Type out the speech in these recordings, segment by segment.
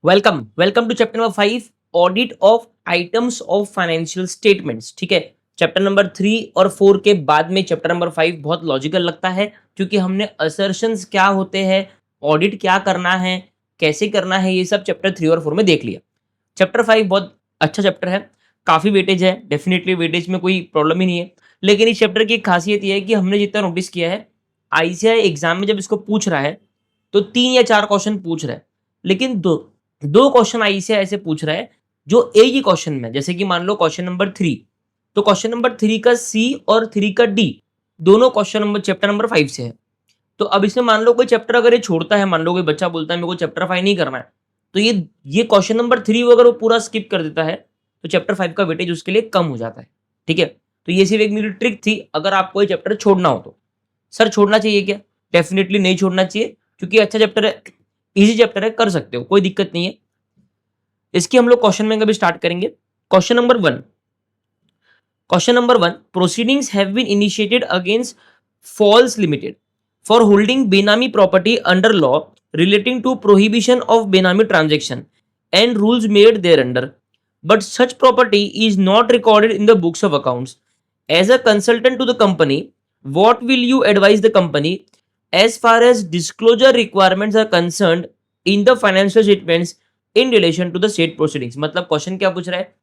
Welcome to chapter number 5 audit of items of financial statements. ठीक है, chapter number 3 और 4 के बाद में चैप्टर नंबर 5 बहुत लॉजिकल लगता है क्योंकि हमने असर्शंस क्या होते हैं, ऑडिट क्या करना है, कैसे करना है, ये सब चैप्टर 3 और 4 में देख लिया। चैप्टर 5 बहुत अच्छा चैप्टर है, काफ़ी वेटेज है, डेफिनेटली वेटेज में कोई प्रॉब्लम ही नहीं है। लेकिन इस चैप्टर की एक खासियत ये है कि हमने जितना नोटिस किया है, आईसीआई एग्जाम में जब इसको पूछ रहा है तो 3 या 4 क्वेश्चन पूछ रहा है, लेकिन दो क्वेश्चन आईसीआई ऐसे पूछ रहा है जो एक ही क्वेश्चन में, जैसे कि मान लो क्वेश्चन नंबर 3, तो क्वेश्चन नंबर 3 का सी और 3 का डी दोनों क्वेश्चन नंबर चैप्टर नंबर 5 से है। तो अब इसमें मान लो कोई चैप्टर अगर ये छोड़ता है, मान लो कोई बच्चा बोलता है मेरे को चैप्टर 5 नहीं करना है, तो ये क्वेश्चन नंबर 3 अगर वो पूरा स्किप कर देता है तो चैप्टर 5 का वेटेज उसके लिए कम हो जाता है। ठीक है, तो ये सिर्फ एक मेरी ट्रिक थी अगर आपको ये चैप्टर छोड़ना हो तो। सर छोड़ना चाहिए क्या? डेफिनेटली नहीं छोड़ना चाहिए, क्योंकि अच्छा चैप्टर है, इजी चैप्टर है, कर सकते हो, कोई दिक्कत नहीं है। इसकी हम लोग क्वेश्चन बैंक अभी स्टार्ट करेंगे। Question number 1, proceedings have been initiated against Falls limited for holding benami property under law relating to prohibition of benami transaction and rules made thereunder, but such property is not recorded in the books of accounts. As a consultant to the company, what will you advise the company as far as disclosure requirements are concerned in the financial statements in relation to the state proceedings? मतलब question क्या पूछ रहा है,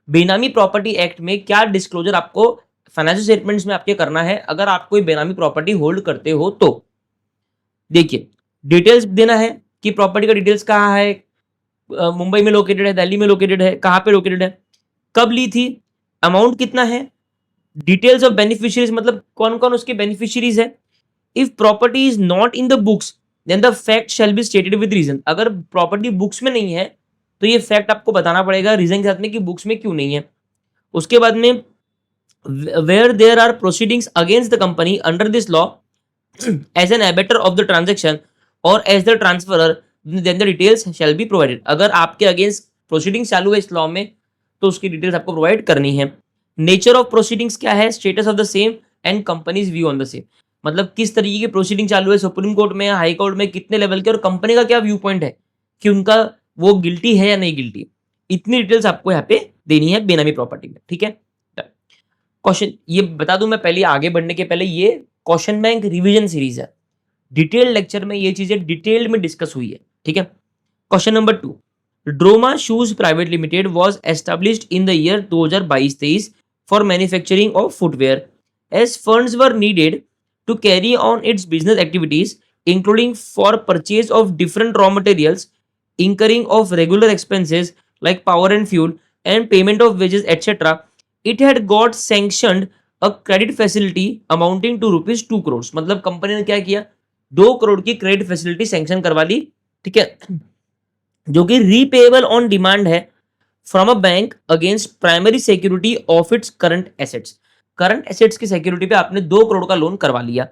बेनामी property act में क्या disclosure आपको financial statements में आपके करना है अगर आप कोई बेनामी प्रॉपर्टी होल्ड करते हो तो। देखिए, डिटेल्स देना है कि प्रॉपर्टी का डिटेल्स कहाँ है, मुंबई में लोकेटेड है, दिल्ली में लोकेटेड है, कहाँ पे लोकेटेड है, कब ली थी, अमाउंट कितना है, डिटेल्स ऑफ बेनिफिशियरीज मतलब कौन कौन उसके बेनिफिशियरीज है। If property is not in the books then the fact shall be stated with reason. अगर प्रॉपर्टी बुक्स में नहीं है तो ये फैक्ट आपको बताना पड़ेगा रीजन के साथ में कि बुक्स में क्यों नहीं है। उसके बाद में where there are proceedings against the company under this law as an abettor of the transaction और as the transferor then the details shall be provided. अगर आपके अगेंस्ट प्रोसीडिंग्स चालू है इस लॉ में तो उसकी डिटेल्स आपको प्रोवाइड करनी है। नेचर ऑफ प्रोसीडिंग्स क्या है, status of the same and companies view on the same. मतलब किस तरीके की प्रोसीडिंग चालू है, सुप्रीम कोर्ट में, हाई कोर्ट में, कितने लेवल के, और कंपनी का क्या व्यू पॉइंट है कि उनका वो गिल्टी है या नहीं गिल्टी। इतनी डिटेल्स आपको यहाँ पे देनी है बेनामी प्रॉपर्टी में। ठीक है, क्वेश्चन ये बता दूं मैं पहले आगे बढ़ने के पहले, ये क्वेश्चन बैंक रिवीजन सीरीज है, डिटेल लेक्चर में ये चीजें डिटेल्ड में डिस्कस हुई है। ठीक है, question number 2, Droma shoes private limited was established in the year 2022-23 for manufacturing of footwear as funds were needed to carry on its business activities, including for purchase of different raw materials, incurring of regular expenses like power and fuel, and payment of wages, etc. It had got sanctioned a credit facility amounting to rupees 2 crores। मतलब company ने क्या किया, 2 करोड़ की credit facility sanction करवा ली। ठीक है, जो कि रीपेएबल ऑन डिमांड है from a bank against primary security of its current assets. Current assets की सिक्योरिटी पे आपने 2 करोड़ का लोन करवा लिया।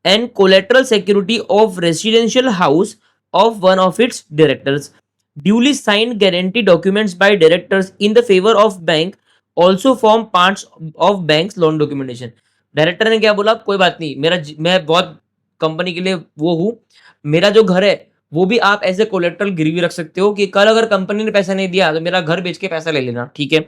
And collateral security of residential house of one of its directors, duly signed guarantee documents bye directors in the favour of bank also form parts of banks loan documentation. Director ने क्या बोला, कोई बात नहीं, मैं बहुत कंपनी के लिए वो हूँ, मेरा जो घर है वो भी आप एज ए कोलेटरल गिरवी रख सकते हो कि कल अगर कंपनी ने पैसा नहीं दिया तो मेरा घर बेच के पैसा ले लेना। ठीक है,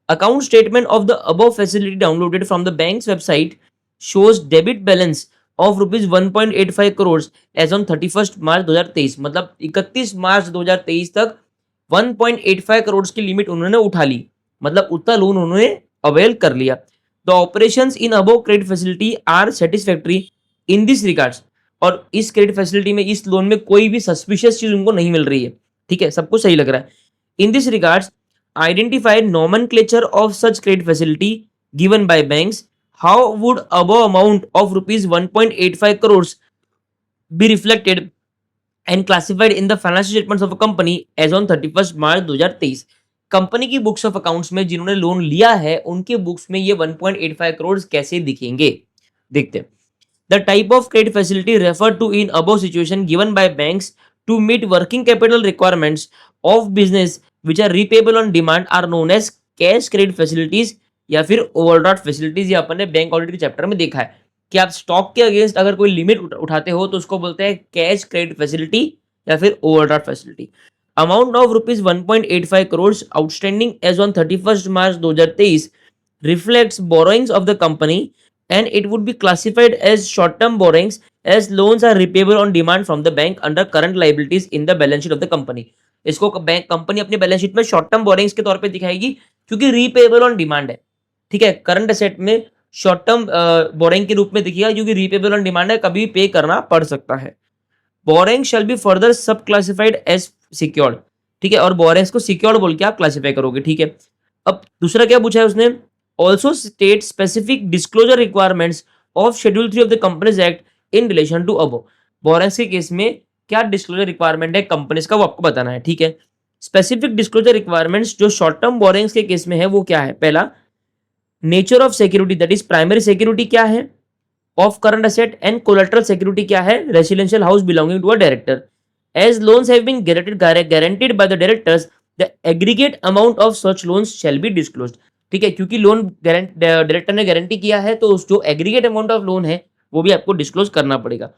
account statement of the above facility downloaded from the bank's website shows debit balance of rupees 1.85 crores as on 31st March 2023। मतलब 31 मार्च 2023 तक 1.85 करोड़ की लिमिट उन्होंने उठा ली, मतलब उतना लोन उन्होंने अवेल कर लिया। The operations in above credit facility are satisfactory in this regards. और इस क्रेडिट फैसिलिटी में, इस लोन में कोई भी सस्पिशियस चीज उनको नहीं मिल रही है। ठीक है, सब कुछ सही लग रहा है। इन this regards identify nomenclature of such credit facility given by banks. How would above amount of rupees 1.85 crores be reflected and classified in the financial statements of a company as on 31st March 2023? Company की books of accounts में जिन्होंने loan लिया है उनके books में ये 1.85 करोड़ कैसे दिखेंगे, देखते हैं। The type of credit facility referred to in above situation given by banks to meet working capital requirements of business which are repayable on demand are known as cash credit facilities या फिर overdraft facilities. ये अपन ने bank audit के chapter में देखा है कि आप स्टॉक के अगेंस्ट अगर कोई लिमिट उठाते हो तो उसको बोलते हैं कैश क्रेडिट फैसिलिटी या फिर overdraft facility. Amount of rupees 1.85 crore outstanding as on 31 March 2023 reflects borrowings of the company and it would be classified as short term borrowings as loans are repayable on demand from the bank under current liabilities in the balance sheet of the company. इसको bank company अपने balance sheet में short term borrowings के तौर पे दिखाएगी क्योंकि repayable on demand है. ठीक है, करंट एसेट में शॉर्ट टर्म बोरिंग के रूप में दिखेगा क्योंकि रीपेबल ऑन डिमांड है, कभी पे करना पड़ सकता है. बोरिंग शैल बी फर्दर सब क्लासिफाइड एज सिक्योर्ड. ठीक है, और बोरिंग्स को सिक्योर्ड बोल के आप क्लासिफाई करोगे. ठीक है, अब दूसरा क्या पूछा है उसने, also state specific disclosure requirements of Schedule 3 of the Companies Act in relation to above. Boranes के केस में क्या डिस्क्लोजर रिक्वायरमेंट है कंपनीज का वो आपको बताना है. ठीक है, स्पेसिफिक डिस्क्लोजर रिक्वायरमेंट्स जो शॉर्ट टर्म बोरेंस के केस में है वो क्या है. पहला, nature of security that is primary security क्या है of current asset and collateral security क्या है residential house belonging to a director. As loans have been guaranteed by the directors the aggregate amount of such loans shall be disclosed. ठीक है, क्योंकि loan director ने guarantee किया है तो उस जो एग्रीगेट अमाउंट ऑफ लोन है वो भी आपको डिस्क्लोज करना पड़ेगा.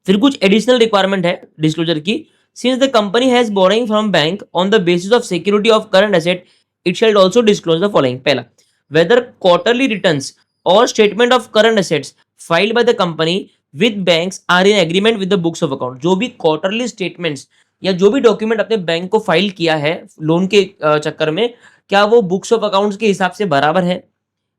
फिर कुछ एडिशनल रिक्वायरमेंट है डिस्क्लोजर की. Since the company has borrowing from bank on the basis of security of current asset it shall also disclose the following. पहला, वेदर क्वार्टरली रिटर्न्स और statement of current assets filed by the company with banks are in agreement with the books of account. जो भी quarterly statements या जो भी document अपने bank को file किया है लोन के चक्कर में, क्या वो बुक्स ऑफ अकाउंट्स के हिसाब से बराबर है.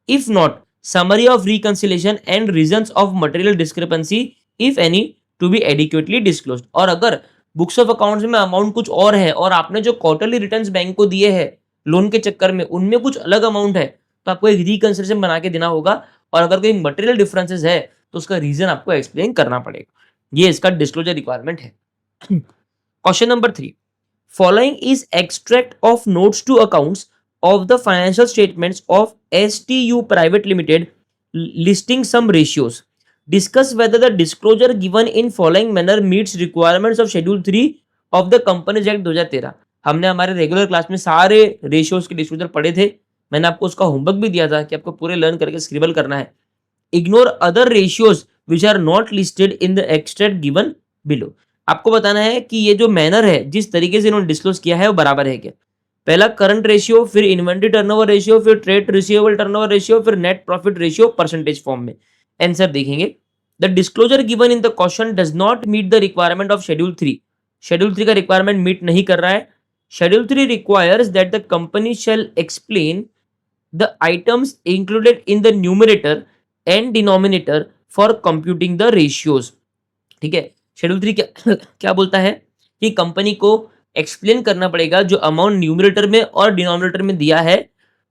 If not, summary of reconciliation and reasons of material discrepancy if any to be adequately disclosed. और अगर बुक्स ऑफ अकाउंट्स में अमाउंट कुछ और है और आपने जो क्वार्टरली रिटर्न्स बैंक को दिए हैं लोन के चक्कर में उनमें कुछ अलग अमाउंट है तो आपको एक रिकंसिलेशन बना के देना होगा. और अगर कोई मटेरियल डिफरेंसेस है तो उसका रीजन आपको एक्सप्लेन करना पड़ेगा. ये इसका डिस्क्लोजर रिक्वायरमेंट है. Question number 3, following is extract of notes to accounts of the financial statements of STU Private Limited listing some ratios. Discuss whether the disclosure given in following manner meets requirements of Schedule 3 of the Companies Act 2013. हमने हमारे regular class में सारे ratios के disclosure पढ़े थे. मैंने आपको उसका होमवर्क भी दिया था कि आपको पूरे लर्न करके स्क्रिबल करना है. Ignore other ratios which are not listed in the extract given below. आपको बताना है कि ये जो मैनर है जिस तरीके से इन्होंने डिस्क्लोज किया है वो बराबर है क्या. पहला करंट रेशियो, फिर इन्वेंट्री टर्नओवर रेशियो, फिर ट्रेड रिसीवेबल टर्नओवर रेशियो, फिर net profit ratio percentage form में. आंसर देखेंगे. The disclosure given in the question does not meet the requirement of schedule 3. Schedule 3 का रिक्वायरमेंट मीट नहीं कर रहा है. Schedule 3 requires that the company shall explain the items included in the numerator and denominator for computing the ratios. ठीक है, schedule 3 क्या बोलता है कि कंपनी को एक्सप्लेन करना पड़ेगा जो अमाउंट न्यूमरेटर में और डिनोमिनेटर में दिया है,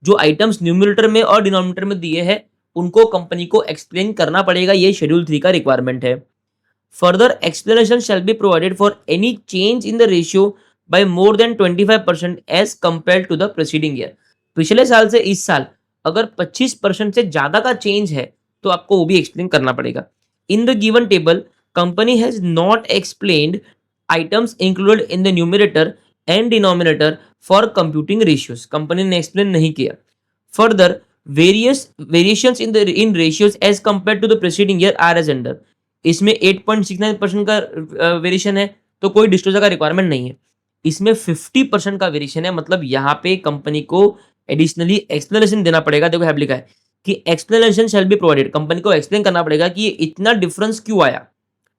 जो आइटम्स न्यूमरेटर में और डिनोमिनेटर में दिए हैं उनको कंपनी को एक्सप्लेन करना पड़ेगा. ये शेड्यूल 3 का रिक्वायरमेंट है. Further explanation shall be provided for any change in the ratio by more than 25% as compare to the preceding year. पिछले साल से इस साल अगर 25% से ज्यादा का चेंज है तो आपको वो भी एक्सप्लेन करना पड़ेगा. इन the given table company has not explained items included in the numerator and denominator for computing ratios. Company ने एक्सप्लेन नहीं किया. Further, variations in ratios as compared to the preceding year are as under. इसमें 8.69% का variation है तो कोई disclosure का requirement नहीं है. इसमें 50% का वेरिएशन है, मतलब यहाँ पे कंपनी को एडिशनली एक्सप्लेनेशन देना पड़ेगा. देखो यहाँ लिखा है कि explanation shall be provided. Company को एक्सप्लेन करना पड़ेगा कि ये इतना डिफरेंस क्यों आया.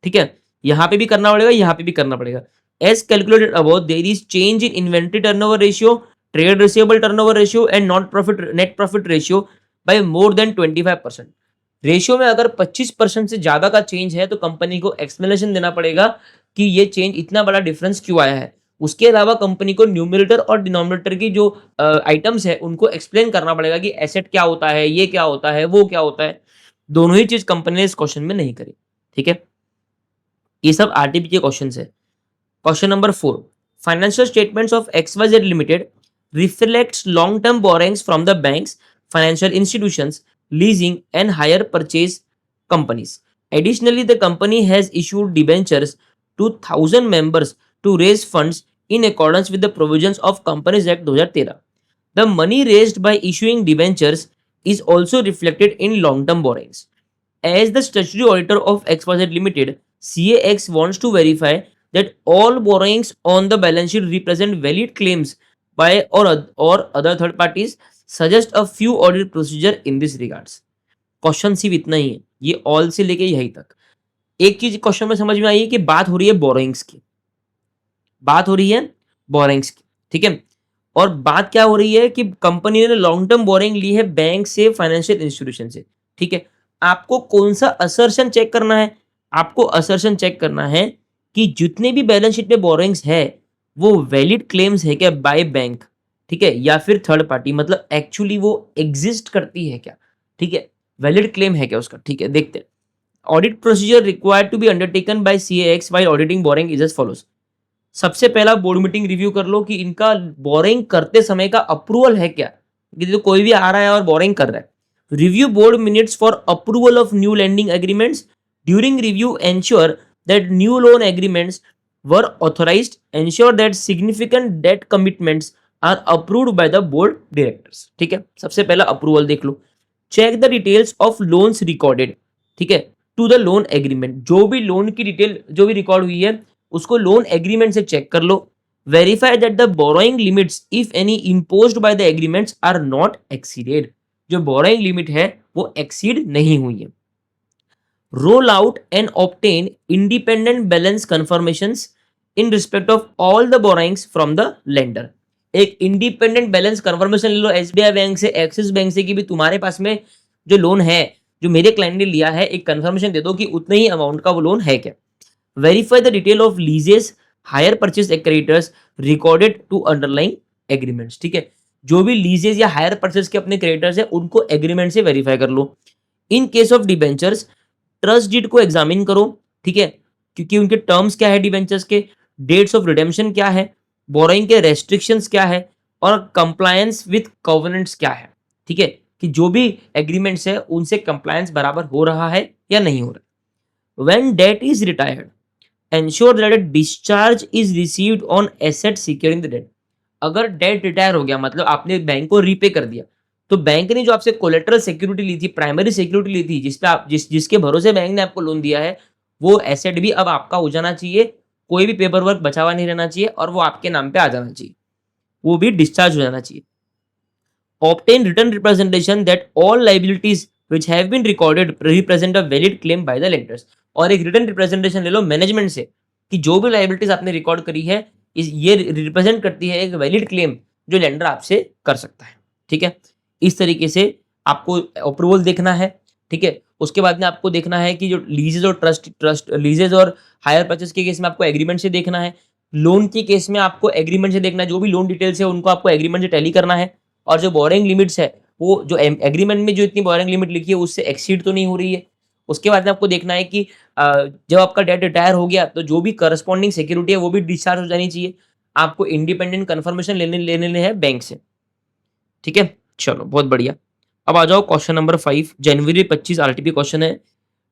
ठीक है, यहाँ पे भी करना पड़ेगा, यहाँ पे भी करना पड़ेगा. As calculated above there is change in inventory turnover ratio, trade receivable turnover ratio and net profit ratio by more than 25%. Ratio में अगर 25% से ज्यादा का चेंज है तो कंपनी को एक्सप्लेनेशन देना पड़ेगा कि ये चेंज इतना बड़ा डिफरेंस क्यों आया है. उसके अलावा कंपनी को न्यूमरेटर और डिनोमिनेटर की जो आइटम्स है उनको एक्सप्लेन करना पड़ेगा कि एसेट क्या होता है, ये क्या होता है, वो क्या होता है. दोनों ही चीज कंपनी ने इस क्वेश्चन में नहीं करी. ठीक है, ये सब आरटीपी के क्वेश्चंस है. Question number 4, financial statements of XYZ limited reflects long term borrowings from the banks, financial institutions, leasing and hire purchase companies. Additionally the company has issued debentures to 1000 members to raise funds in accordance with the provisions of companies act 2013. The money raised by issuing debentures is also reflected in long-term borrowings. As the statutory auditor of XYZ Limited, CAX wants to verify that all borrowings on the balance sheet represent valid claims by or other third parties, suggest a few audit procedure in this regards. Question सिर्फ इतना ही है, ये all से लेके यही तक। एक चीज क्वेश्चन में समझ में आई है कि बात हो रही है बोरोइंग्स की, बात हो रही है बोरोइंग्स की, ठीक है। और बात क्या हो रही है कि कंपनी ने लॉन्ग टर्म बोरिंग ली है बैंक से, फाइनेंशियल इंस्टीट्यूशन से, ठीक है। आपको कौन सा असर्शन चेक करना है? आपको असर्शन चेक करना है कि जितने भी बैलेंस शीट में बोरिंग्स है वो वैलिड क्लेम्स है क्या बाय बैंक, ठीक है, या फिर थर्ड पार्टी, मतलब एक्चुअली वो एग्जिस्ट करती है क्या, ठीक है, वैलिड क्लेम है क्या उसका, ठीक है। देखते हैं। Audit procedure required to be undertaken by C A X while auditing boring is as follows. सबसे पहला बोर्ड मीटिंग रिव्यू कर लो कि इनका बोरिंग करते समय का अप्रूवल है क्या, कि तो कोई भी आ रहा है और बोरिंग कर रहा है। Review board minutes for approval of new lending agreements. During review ensure that new loan agreements were authorised, ensure that significant debt commitments are approved by the board directors, ठीक है। सबसे पहला अप्रूवल देख लो। Check the details of loans recorded, ठीक है, to the loan agreement. जो भी लोन की डिटेल जो भी रिकॉर्ड हुई है उसको लोन एग्रीमेंट से चेक कर लो। Verify that the borrowing limits if any imposed by the agreements are not exceeded. जो बोरोइंग लिमिट है वो एक्सीड नहीं हुई है। Roll out and obtain independent balance confirmations in respect of all the borrowings from the lender. एक independent balance confirmation ले लो SBI bank से, एक्सिस बैंक से, कि भी तुम्हारे पास में जो लोन है जो मेरे क्लाइंट ने लिया है, एक कंफर्मेशन दे दो कि उतने ही अमाउंट का वो लोन है क्या। Verify the detail of leases, hire purchase creditors recorded to underlying agreements, ठीक है। जो भी लीजेस या हायर परचेस के अपने क्रेडिटर्स है उनको एग्रीमेंट से वेरीफाई कर लो। In case of debentures trust deed को एग्जामिन करो, ठीक है, क्योंकि उनके टर्म्स क्या है डिबेंचर्स के, डेट्स ऑफ रिडेम्पशन क्या है, बोरोइंग के रेस्ट्रिक्शंस क्या है, और कंप्लायंस विथ कॉवेनेंट्स क्या है, ठीक है, कि जो भी एग्रीमेंट्स है उनसे कंप्लायंस बराबर हो रहा है या नहीं हो रहा। When debt is retired ensure that a discharge is received on asset securing the debt। अगर डेट रिटायर हो गया मतलब आपने बैंक को रीपे कर दिया, तो बैंक ने जो आपसे कोलेटरल सिक्योरिटी ली थी, प्राइमरी सिक्योरिटी ली थी, जिस पे आप जिसके भरोसे बैंक ने आपको लोन दिया है, वो एसेट भी अब आपका हो जाना चाहिए। कोई भी पेपर वर्क बचा हुआ नहीं रहना चाहिए और वो आपके नाम पे आ जाना चाहिए, वो भी डिस्चार्ज हो जाना चाहिए। Obtain written representation that all liabilities which have been recorded represent a valid claim by the lenders। और एक रिटर्न रिप्रेजेंटेशन ले लो मैनेजमेंट से कि जो भी लाइबिलिटीज आपने रिकॉर्ड करी है ये रिप्रेजेंट करती है एक वैलिड क्लेम जो लेंडर आपसे कर सकता है, ठीक है। इस तरीके से आपको अप्रूवल देखना है, ठीक है। उसके बाद में आपको देखना है कि जो लीजेज और ट्रस्ट लीजेज और हायर परचेस के केस में आपको एग्रीमेंट से देखना है। लोन के केस में आपको एग्रीमेंट से देखना है, जो भी लोन डिटेल्स है उनको आपको एग्रीमेंट से टैली करना है। और जो बोरिंग लिमिट्स है वो जो एग्रीमेंट में जो इतनी बोरिंग लिमिट लिखी है उससे एक्सीड तो नहीं हो रही है। उसके बाद में आपको देखना है कि जब आपका डेट रिटायर हो गया तो जो भी करस्पॉन्डिंग सिक्योरिटी है वो भी डिस्चार्ज हो जानी चाहिए। आपको इंडिपेंडेंट कन्फर्मेशन लेने हैं बैंक से, ठीक है। चलो बहुत बढ़िया। अब आ जाओ क्वेश्चन नंबर 5, जनवरी 25 आरटीपी क्वेश्चन है।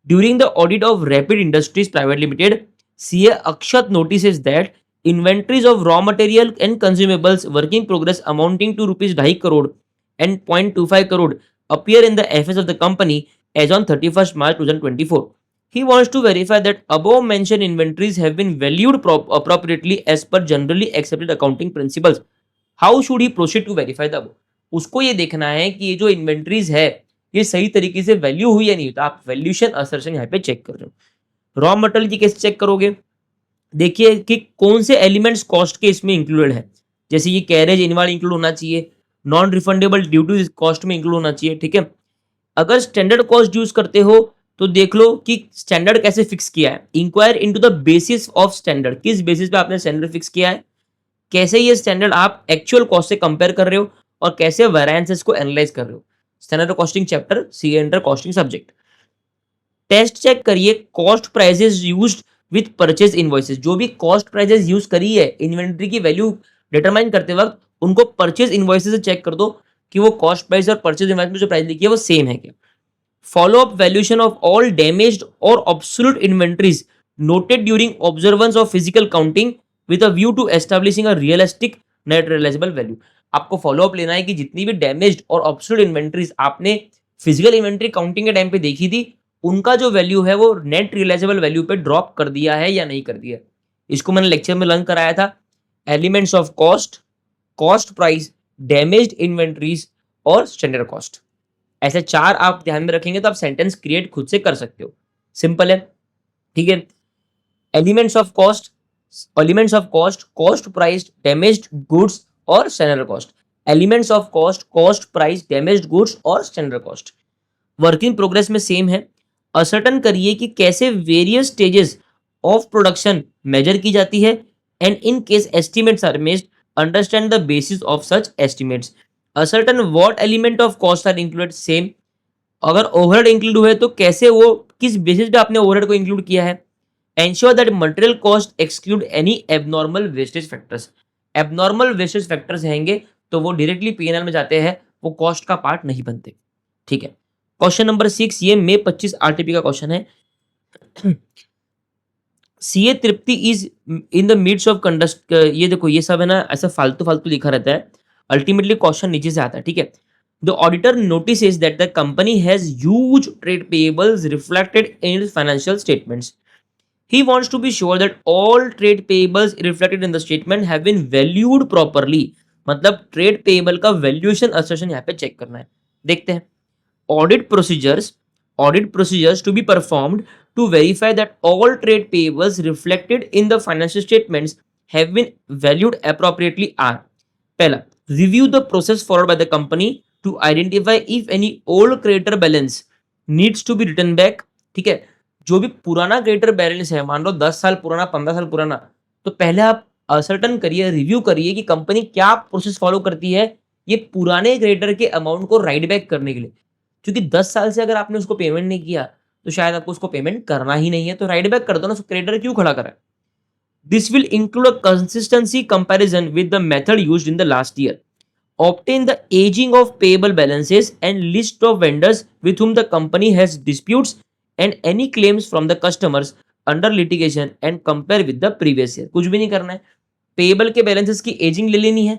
During the audit of rapid industries private limited, CA Akshat notices that inventories of raw material and consumables work in progress amounting to rupees 2.5 crore and 0.25 crore appear in the FS of the company as on 31st March 2024. He wants to verify that above mentioned inventories have been valued appropriately as per generally accepted accounting principles. How should he proceed to verify the above? उसको ये देखना है कि ये जो inventories है ये सही तरीके से वैल्यू हुई या नहीं। तो आप वैल्यूशन असर्शन यहाँ पे चेक कर रहे हो। रॉ मटेरियल की कैसे चेक करोगे? देखिए कि कौन से एलिमेंट्स कॉस्ट के इसमें इंक्लूडेड है। जैसे ये कैरेज इनवार्ड इंक्लूड होना चाहिए, नॉन रिफंडेबल ड्यूटी कॉस्ट में इंक्लूड होना चाहिए, ठीक है। अगर स्टैंडर्ड कॉस्ट यूज करते हो तो देख लो कि स्टैंडर्ड कैसे फिक्स किया है। Inquire into the basis of standard, किस बेसिस पे आपने स्टैंडर्ड फिक्स किया है, कैसे ये स्टैंडर्ड आप एक्चुअल कॉस्ट से कंपेयर कर रहे हो और कैसे वेरिएंसेस को एनालाइज कर रहे हो। Standard costing chapter C under costing subject. Test check करिए cost prices used with purchase invoices. जो भी कॉस्ट प्राइसेस यूज करी है इन्वेंट्री की वैल्यू डिटरमाइन करते वक्त उनको परचेज इनवॉइसेस से चेक कर दो कि वो कॉस्ट प्राइस और परचेज इनवॉइस में जो प्राइस लिखी है वो सेम है क्या। Follow up valuation of all damaged और obsolete inventories noted during observance of physical counting with a view to establishing a realistic net realisable value. आपको फॉलो अप लेना है कि जितनी भी डैमेज्ड और ऑब्सोल्यूट इन्वेंट्रीज आपने फिजिकल इन्वेंट्री काउंटिंग के टाइम पे देखी थी उनका जो वैल्यू है वो नेट रियलाइजेबल वैल्यू पे ड्रॉप कर दिया है या नहीं कर दिया है। इसको मैंने लेक्चर में लर्न कराया था। Elements of cost, cost price, damaged inventories और स्टैंडर्ड कॉस्ट। ऐसे 4 आप ध्यान में रखेंगे तो आप सेंटेंस क्रिएट खुद से कर सकते हो। सिंपल है, ठीक है। Elements of cost, cost price, damaged goods और standard cost. Elements of cost, cost price, damaged goods और standard cost. Work in progress में सेम है। असर्टन करिए कि कैसे various stages of production measure की जाती है, and in case estimates are missed, understand the basis of such estimates. Ascertain what element of cost are included, same. अगर overhead include हुए तो कैसे, वो किस बेसिस पे आपने ओवरहेड को इंक्लूड किया है। Ensure that material cost exclude any abnormal wastage factors. Abnormal wastage factors रहेंगे तो वो डायरेक्टली पीएनएल में जाते हैं, वो कॉस्ट का पार्ट नहीं बनते, ठीक है। क्वेश्चन नंबर 6, ये मई 25 आरटीपी का क्वेश्चन है। CA Tripti is in the midst of conduct, ये देखो ये सब है ना ऐसा फालतू फालतू लिखा रहता है, अल्टीमेटली क्वेश्चन नीचे से आता है, ठीक है। The auditor notices that the company has huge trade payables reflected in its financial statements. He wants to be sure that all trade payables reflected in the statement have been valued properly। मतलब trade payable का valuation assertion यहाँ पे check करना है। देखते हैं, audit procedures to be performed to verify that all trade payables reflected in the financial statements have been valued appropriately are: पहला, review the process followed by the company to identify if any old creditor balance needs to be written back। ठीक है, जो भी पुराना creditor balance है, मान लो 10 साल पुराना, 15 साल पुराना, तो पहले आप असर्टन करिए, रिव्यू करिए कि कंपनी क्या प्रोसेस फॉलो करती है ये पुराने क्रेडिटर के अमाउंट को राइट बैक करने के लिए। क्योंकि 10 साल से अगर आपने उसको पेमेंट नहीं किया तो शायद आपको उसको पेमेंट करना ही नहीं है, तो राइट बैक कर दो ना, क्रेडिटर क्यों खड़ा करा। This will include a consistency comparison with the method used in the last year. Obtain the aging of payable balances and list of vendors with whom the company has disputes and any claims from the customers under litigation and compare with the previous year। कुछ भी नहीं करना है, payable के balances की ageing ले लेनी है,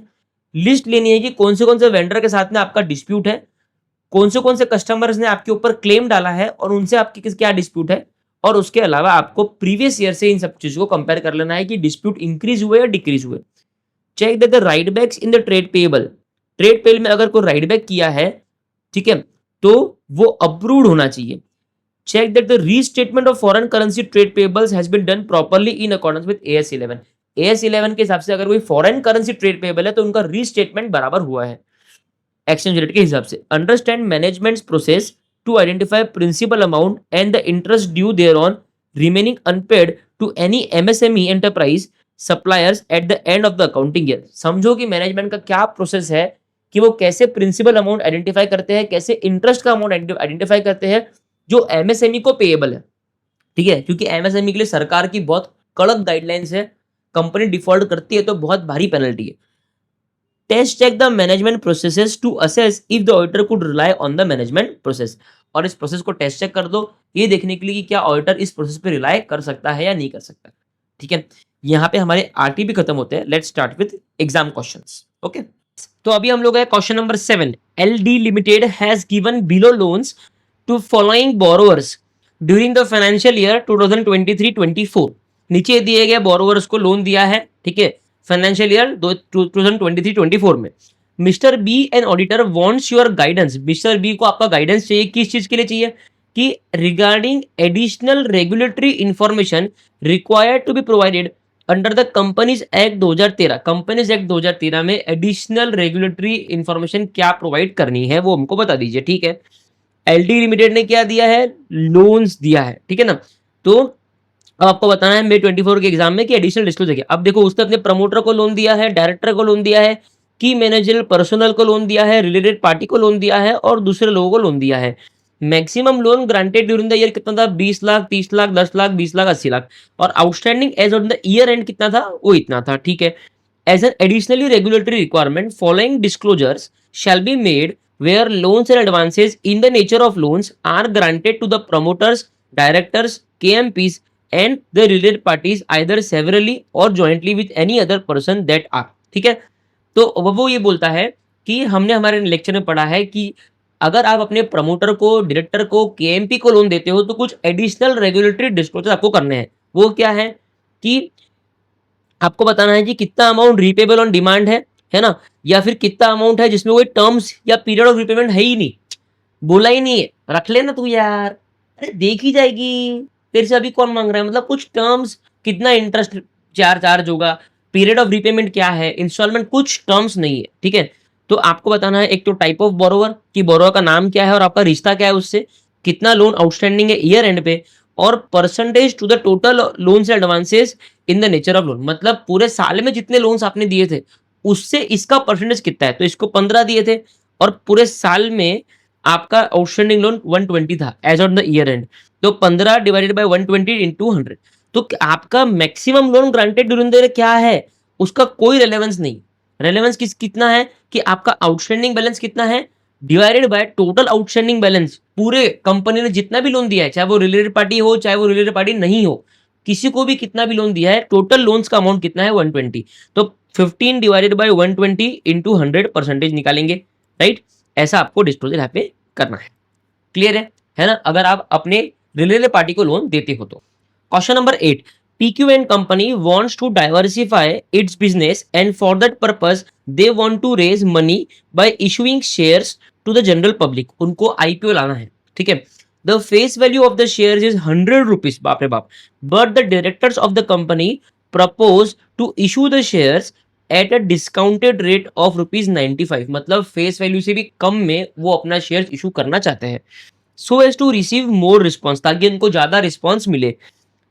लिस्ट लेनी है कि कौन से वेंडर के साथ में आपका डिस्प्यूट है, कौन से कस्टमर्स ने आपके ऊपर क्लेम डाला है और उनसे आपकी क्या डिस्प्यूट है, और उसके अलावा आपको प्रीवियस ईयर से इन सब चीजों को कंपेयर कर लेना है कि डिस्प्यूट इंक्रीज हुए या डिक्रीज हुए। Check that the write backs in the trade payable, trade pay में अगर कोई राइट बैक किया है, ठीक है, तो वो अप्रूव्ड होना चाहिए। Check that the restatement of foreign currency trade payables has been done properly in accordance with AS 11। AS 11 के हिसाब से अगर कोई फॉरेन करेंसी ट्रेड पेबल है तो उनका रीस्टेटमेंट बराबर हुआ है एक्सचेंज रेट के हिसाब से। Understand management's process to identify principal amount and the interest due thereon remaining unpaid to any MSME enterprise suppliers at the end of the accounting year. समझो कि मैनेजमेंट का क्या प्रोसेस है कि वो कैसे प्रिंसिपल अमाउंट आइडेंटिफाई करते हैं, कैसे इंटरेस्ट का अमाउंट आइडेंटिफाई करते हैं जो MSME को पेएबल है, ठीक है। क्योंकि MSME के लिए सरकार की बहुत कड़क गाइडलाइंस है, कंपनी डिफॉल्ट करती है तो बहुत भारी पेनल्टी है। Test check the management processes to assess if the auditor could rely on the management process. और इस प्रोसेस को टेस्ट चेक कर दो ये देखने के लिए कि क्या ऑडिटर इस प्रोसेस पे रिलाई कर सकता है या नहीं कर सकता, ठीक है। यहाँ पे हमारे आरटीपी खत्म होते हैं। Let's start with exam questions, okay. तो अभी हम लोग है question number 7। LD limited has given below loans to following borrowers during the financial year 2023-24। नीचे दिए गए बोरोवर्स को लोन दिया है, ठीक है, फाइनेंशियल ईयर 2023-24 में। Mister B N auditor wants your guidance. Mister B को आपका गाइडेंस चाहिए, किस चीज के लिए चाहिए कि regarding additional regulatory information required to be provided under the companies act 2013। Companies act 2013 में एडिशनल रेगुलेटरी इंफॉर्मेशन क्या प्रोवाइड करनी है वो हमको बता दीजिए, ठीक है। एलडी लिमिटेड ने क्या दिया है, लोन्स दिया है, ठीक है ना। तो अब आपको बताना है May 24 के एग्जाम में कि एडिशनल डिस्क्लोजर क्या। अब देखो उसने अपने प्रमोटर को लोन दिया है, डायरेक्टर को लोन दिया है, की मैनेजर पर्सनल को लोन दिया है, रिलेटेड पार्टी को लोन दिया है और दूसरे लोगों को लोन दिया है। Maximum loan granted during the year कितना था, 20 लाख, 30 लाख, 10 लाख, 20 लाख, 80 लाख। और outstanding as on the year end कितना था, वो इतना था, ठीक है। As an additionally regulatory requirement following disclosures shall be made where loans and advances in the nature of loans are granted to the promoters, directors, KMPs and the related parties either severally or jointly with any other person that are, ठीक है। तो वो ये बोलता है कि हमने हमारे लेक्चर में पढ़ा है कि अगर आप अपने प्रमोटर को, डायरेक्टर को, KMP को लोन देते हो तो कुछ एडिशनल रेगुलेटरी डिस्क्लोजर आपको करने हैं। वो क्या है कि आपको बताना है कि कितना अमाउंट रीपेबल ऑन डिमांड है ना, या फिर कितना अमाउंट है जिसमें कोई टर्म्स या पीरियड ऑफ रिपेमेंट है ही नहीं, बोला ही नहीं है, रख लेना तू यार, अरे देखी जाएगी, तेरे से अभी कौन मांग रहा है, मतलब कुछ टर्म्स, कितना इंटरेस्ट चार्ज होगा, पीरियड ऑफ रिपेमेंट क्या है, इंस्टॉलमेंट, कुछ टर्म्स नहीं है, ठीक है। तो आपको बताना है एक तो टाइप ऑफ बोरोवर, कि बोरोवर का नाम क्या है और आपका रिश्ता क्या है उससे, कितना लोन आउटस्टैंडिंग है ईयर एंड पे, और percentage to the total loans advances in the nature of loan, मतलब पूरे साल में जितने लोन्स आपने दिए थे उससे इसका परसेंटेज कितना है, तो इसको 15 दिए थे और पूरे साल में आपका आउटस्टैंडिंग लोन 120 था as on the year end, तो 15 डिवाइडेड बाय 120 इंटू 100, तो आपका maximum loan granted during the year क्या है, उसका कोई रेलेवेंस नहीं, रेलेवेंस कितना है कि आपका आउटस्टैंडिंग बैलेंस कितना है divided by total outstanding balance, पूरे कंपनी ने जितना भी लोन दिया है, चाहे वो रिलेटेड पार्टी हो चाहे वो रिलेटेड पार्टी नहीं हो, किसी को भी कितना भी लोन दिया है, टोटल लोन्स का अमाउंट कितना है 120, तो 15 डिवाइडेड बाय 120 इंटू 100 परसेंटेज निकालेंगे, राइट। ऐसा आपको डिस्क्लोजर यहाँ पे करना है, क्लियर है ना, अगर आप अपने रिलेटेड पार्टी को लोन देते हो तो। Question number 8, PQ and company wants to diversify its business and for that purpose they want to raise money by issuing shares to the general public, उनको IPO लाना है, ठीक है। The face value of the shares is 100 rupees, बाप रे बाप, but the directors of the company propose to issue the shares at a discounted rate of rupees 95, मतलब face value से भी कम में वो अपना शेयर इशू करना चाहते हैं, so as to receive more response, ताकि उनको ज्यादा रिस्पॉन्स मिले।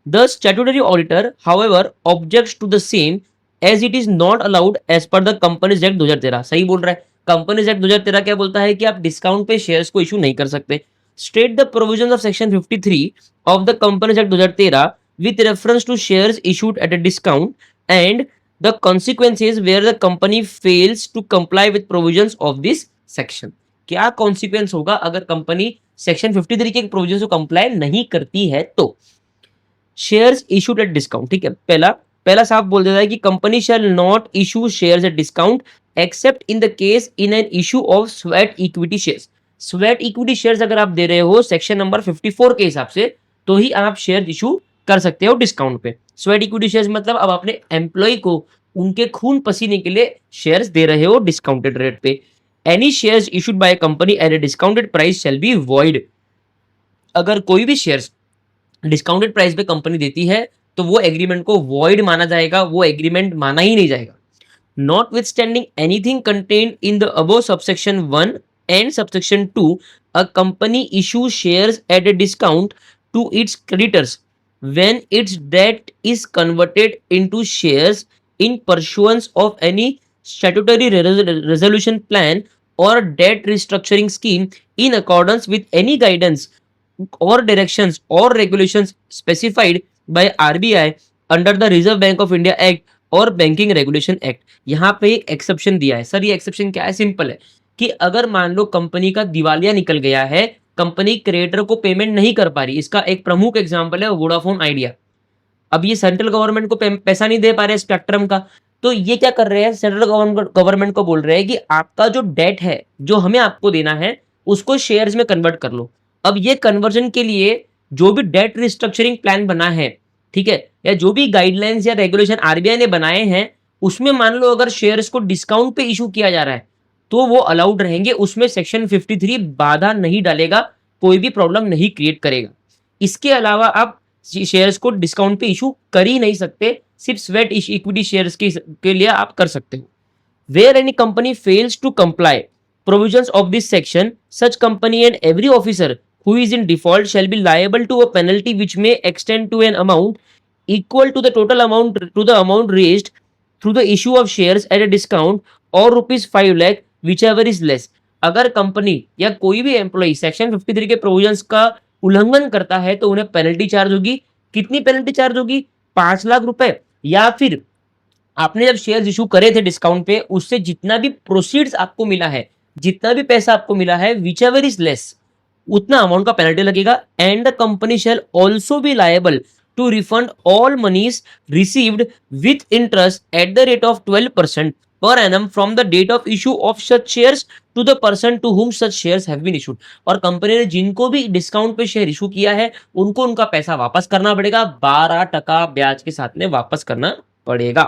The statutory auditor, however, objects to the same as it is not allowed as per the Companies Act 2013, सही बोल रहा है, Companies Act 2013 क्या बोलता है कि आप डिस्काउंट पे शेयर्स को इशू नहीं कर सकते। State the provisions of section 53 of the Companies Act 2013 with reference to shares issued at a discount and the consequences where the company fails to comply with provisions of this section, क्या consequence होगा अगर company section 53 के provision को comply नहीं करती है तो। Shares issued at discount, ठीक है, पहला पहला साफ बोल देता है कि company shall not issue shares at discount accept in the case in an issue of sweat equity shares, sweat equity shares अगर आप दे रहे हो सेक्शन नंबर 54 के हिसाब से तो ही आप शेयर इशू कर सकते हो डिस्काउंट पे। स्वेट इक्विटी शेयर्स मतलब अब अपने एम्प्लॉय को उनके खून पसीने के लिए शेयर्स दे रहे हो डिस्काउंटेड रेट पे। Any shares issued by company at A discounted price shall be void, अगर कोई भी शेयर्स डिस्काउंटेड प्राइस पे कंपनी देती है तो वो एग्रीमेंट को वॉइड माना जाएगा, वो एग्रीमेंट माना ही नहीं जाएगा। Notwithstanding anything contained in the above subsection 1 and subsection 2, a company issues shares at a discount to its creditors when its debt is converted into shares in pursuance of any statutory resolution plan or debt restructuring scheme in accordance with any guidance or directions or regulations specified by RBI under the Reserve Bank of India Act और banking regulation act. यहाँ पे एक exception दिया है, sir ये exception क्या है, simple है कि अगर मान लो कंपनी का दिवालिया निकल गया है, कंपनी क्रिएटर को पेमेंट नहीं कर पा रही, इसका एक प्रमुख एग्जांपल है वोडाफोन आइडिया, अब ये सेंट्रल गवर्नमेंट को पैसा नहीं दे पा रहे स्पेक्ट्रम का, तो ये क्या कर रहे हैं, सेंट्रल गवर्नमेंट को बोल रहे हैं कि आपका जो डेट है जो हमें आपको देना है उसको शेयर्स में कन्वर्ट कर लो। अब ये कन्वर्जन के लिए जो भी डेट रिस्ट्रक्चरिंग प्लान बना है, ठीक है, या जो भी गाइडलाइंस या रेगुलेशन आरबीआई ने बनाए हैं उसमें मान लो अगर शेयर्स को डिस्काउंट पे इशू किया जा रहा है तो वो अलाउड रहेंगे, उसमें सेक्शन 53 बाधा नहीं डालेगा, कोई भी प्रॉब्लम नहीं क्रिएट करेगा। इसके अलावा आप शेयर्स को डिस्काउंट पे इशू कर ही नहीं सकते, सिर्फ स्वेट इक्विटी शेयर्स के लिए आप कर सकते हो। Where any company fails to comply provisions of this section, such company and every officer who is in default shall be liable to a penalty which may extend to an amount equal to the total amount raised through the issue of shares at a discount or rupees 5 lakh whichever is less। अगर company या कोई भी employ section 53 के provisions का उल्लंघन करता है तो उन्हें पेनल्टी चार्ज होगी। कितनी पेनल्टी चार्ज होगी, 5 लाख रुपए, या फिर आपने जब शेयर्स इशू करे थे डिस्काउंट पे उससे जितना भी प्रोसीड्स आपको मिला है, जितना भी पैसा आपको मिला है, whichever is less, उतना अमाउंट का पेनल्टी लगेगा। And the company shall also be liable to refund all monies received with interest at the rate of 12% per annum from the date of issue of such shares to the person to whom such shares have been issued। और company ने जिनको भी discount पे share issue किया है उनको उनका पैसा वापस करना पड़ेगा, 12% ब्याज के साथ में वापस करना पड़ेगा।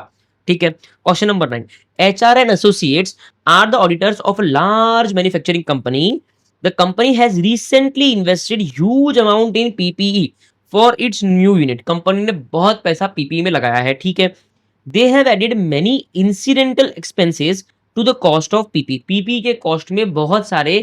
ठीक है। Question number 9, HR and associates are the auditors of a large manufacturing company. The company has recently invested huge amount in PPE for its new unit. Company ने बहुत पैसा पीपीई में लगाया है, ठीक है। They have added many incidental expenses to the cost of PPE. PPE के cost में बहुत सारे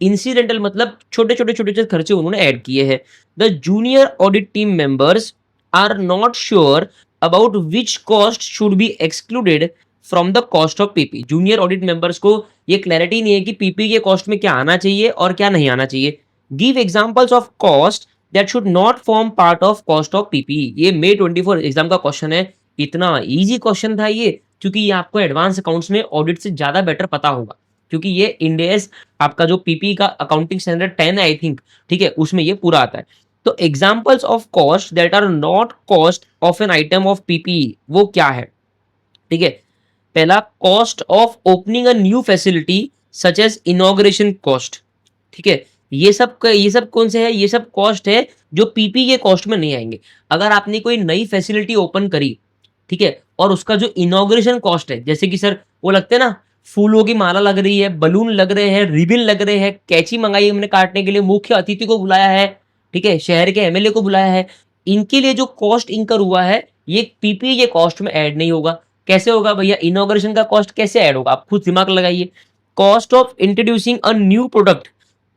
इंसिडेंटल मतलब छोटे खर्चे उन्होंने ऐड किए हैं। The junior audit team members are not sure about which cost should be excluded from the cost of PP. Junior audit members को ये क्लैरिटी नहीं है कि पीपी के कॉस्ट में क्या आना चाहिए और क्या नहीं आना चाहिए। Give examples of cost that should not form part of cost of PP. ये May 24 एग्जाम का क्वेश्चन है। इतना इजी क्वेश्चन था ये, क्योंकि ये आपको एडवांस अकाउंट्स में ऑडिट से ज्यादा बेटर पता होगा, क्योंकि ये इंडेस आपका जो पीपी का अकाउंटिंग स्टैंडर्ड 10 है आई थिंक, ठीक है, उसमें ये पूरा आता है। तो examples of cost that are not cost of an item of PPE वो क्या है, ठीक है। पहला, cost of opening a new facility such as inauguration cost, ठीक है। ये सब कौन से है, ये सब कॉस्ट है जो पीपी के कॉस्ट में नहीं आएंगे। अगर आपने कोई नई फैसिलिटी ओपन करी, ठीक है, और उसका जो इनॉग्रेशन कॉस्ट है, जैसे कि सर वो लगते हैं ना, फूलों की माला लग रही है, बलून लग रहे हैं, रिबिन लग रहे हैं, कैची मंगाई हमने काटने के लिए, मुख्य अतिथि को बुलाया है, ठीक है, शहर के एमएलए को बुलाया है, इनके लिए जो कॉस्ट इंकर हुआ है ये पीपी के कॉस्ट में ऐड नहीं होगा। कैसे होगा भैया, इनॉग्रेशन का कॉस्ट कैसे ऐड होगा, आप खुद दिमाग लगाइए। Cost of introducing a new product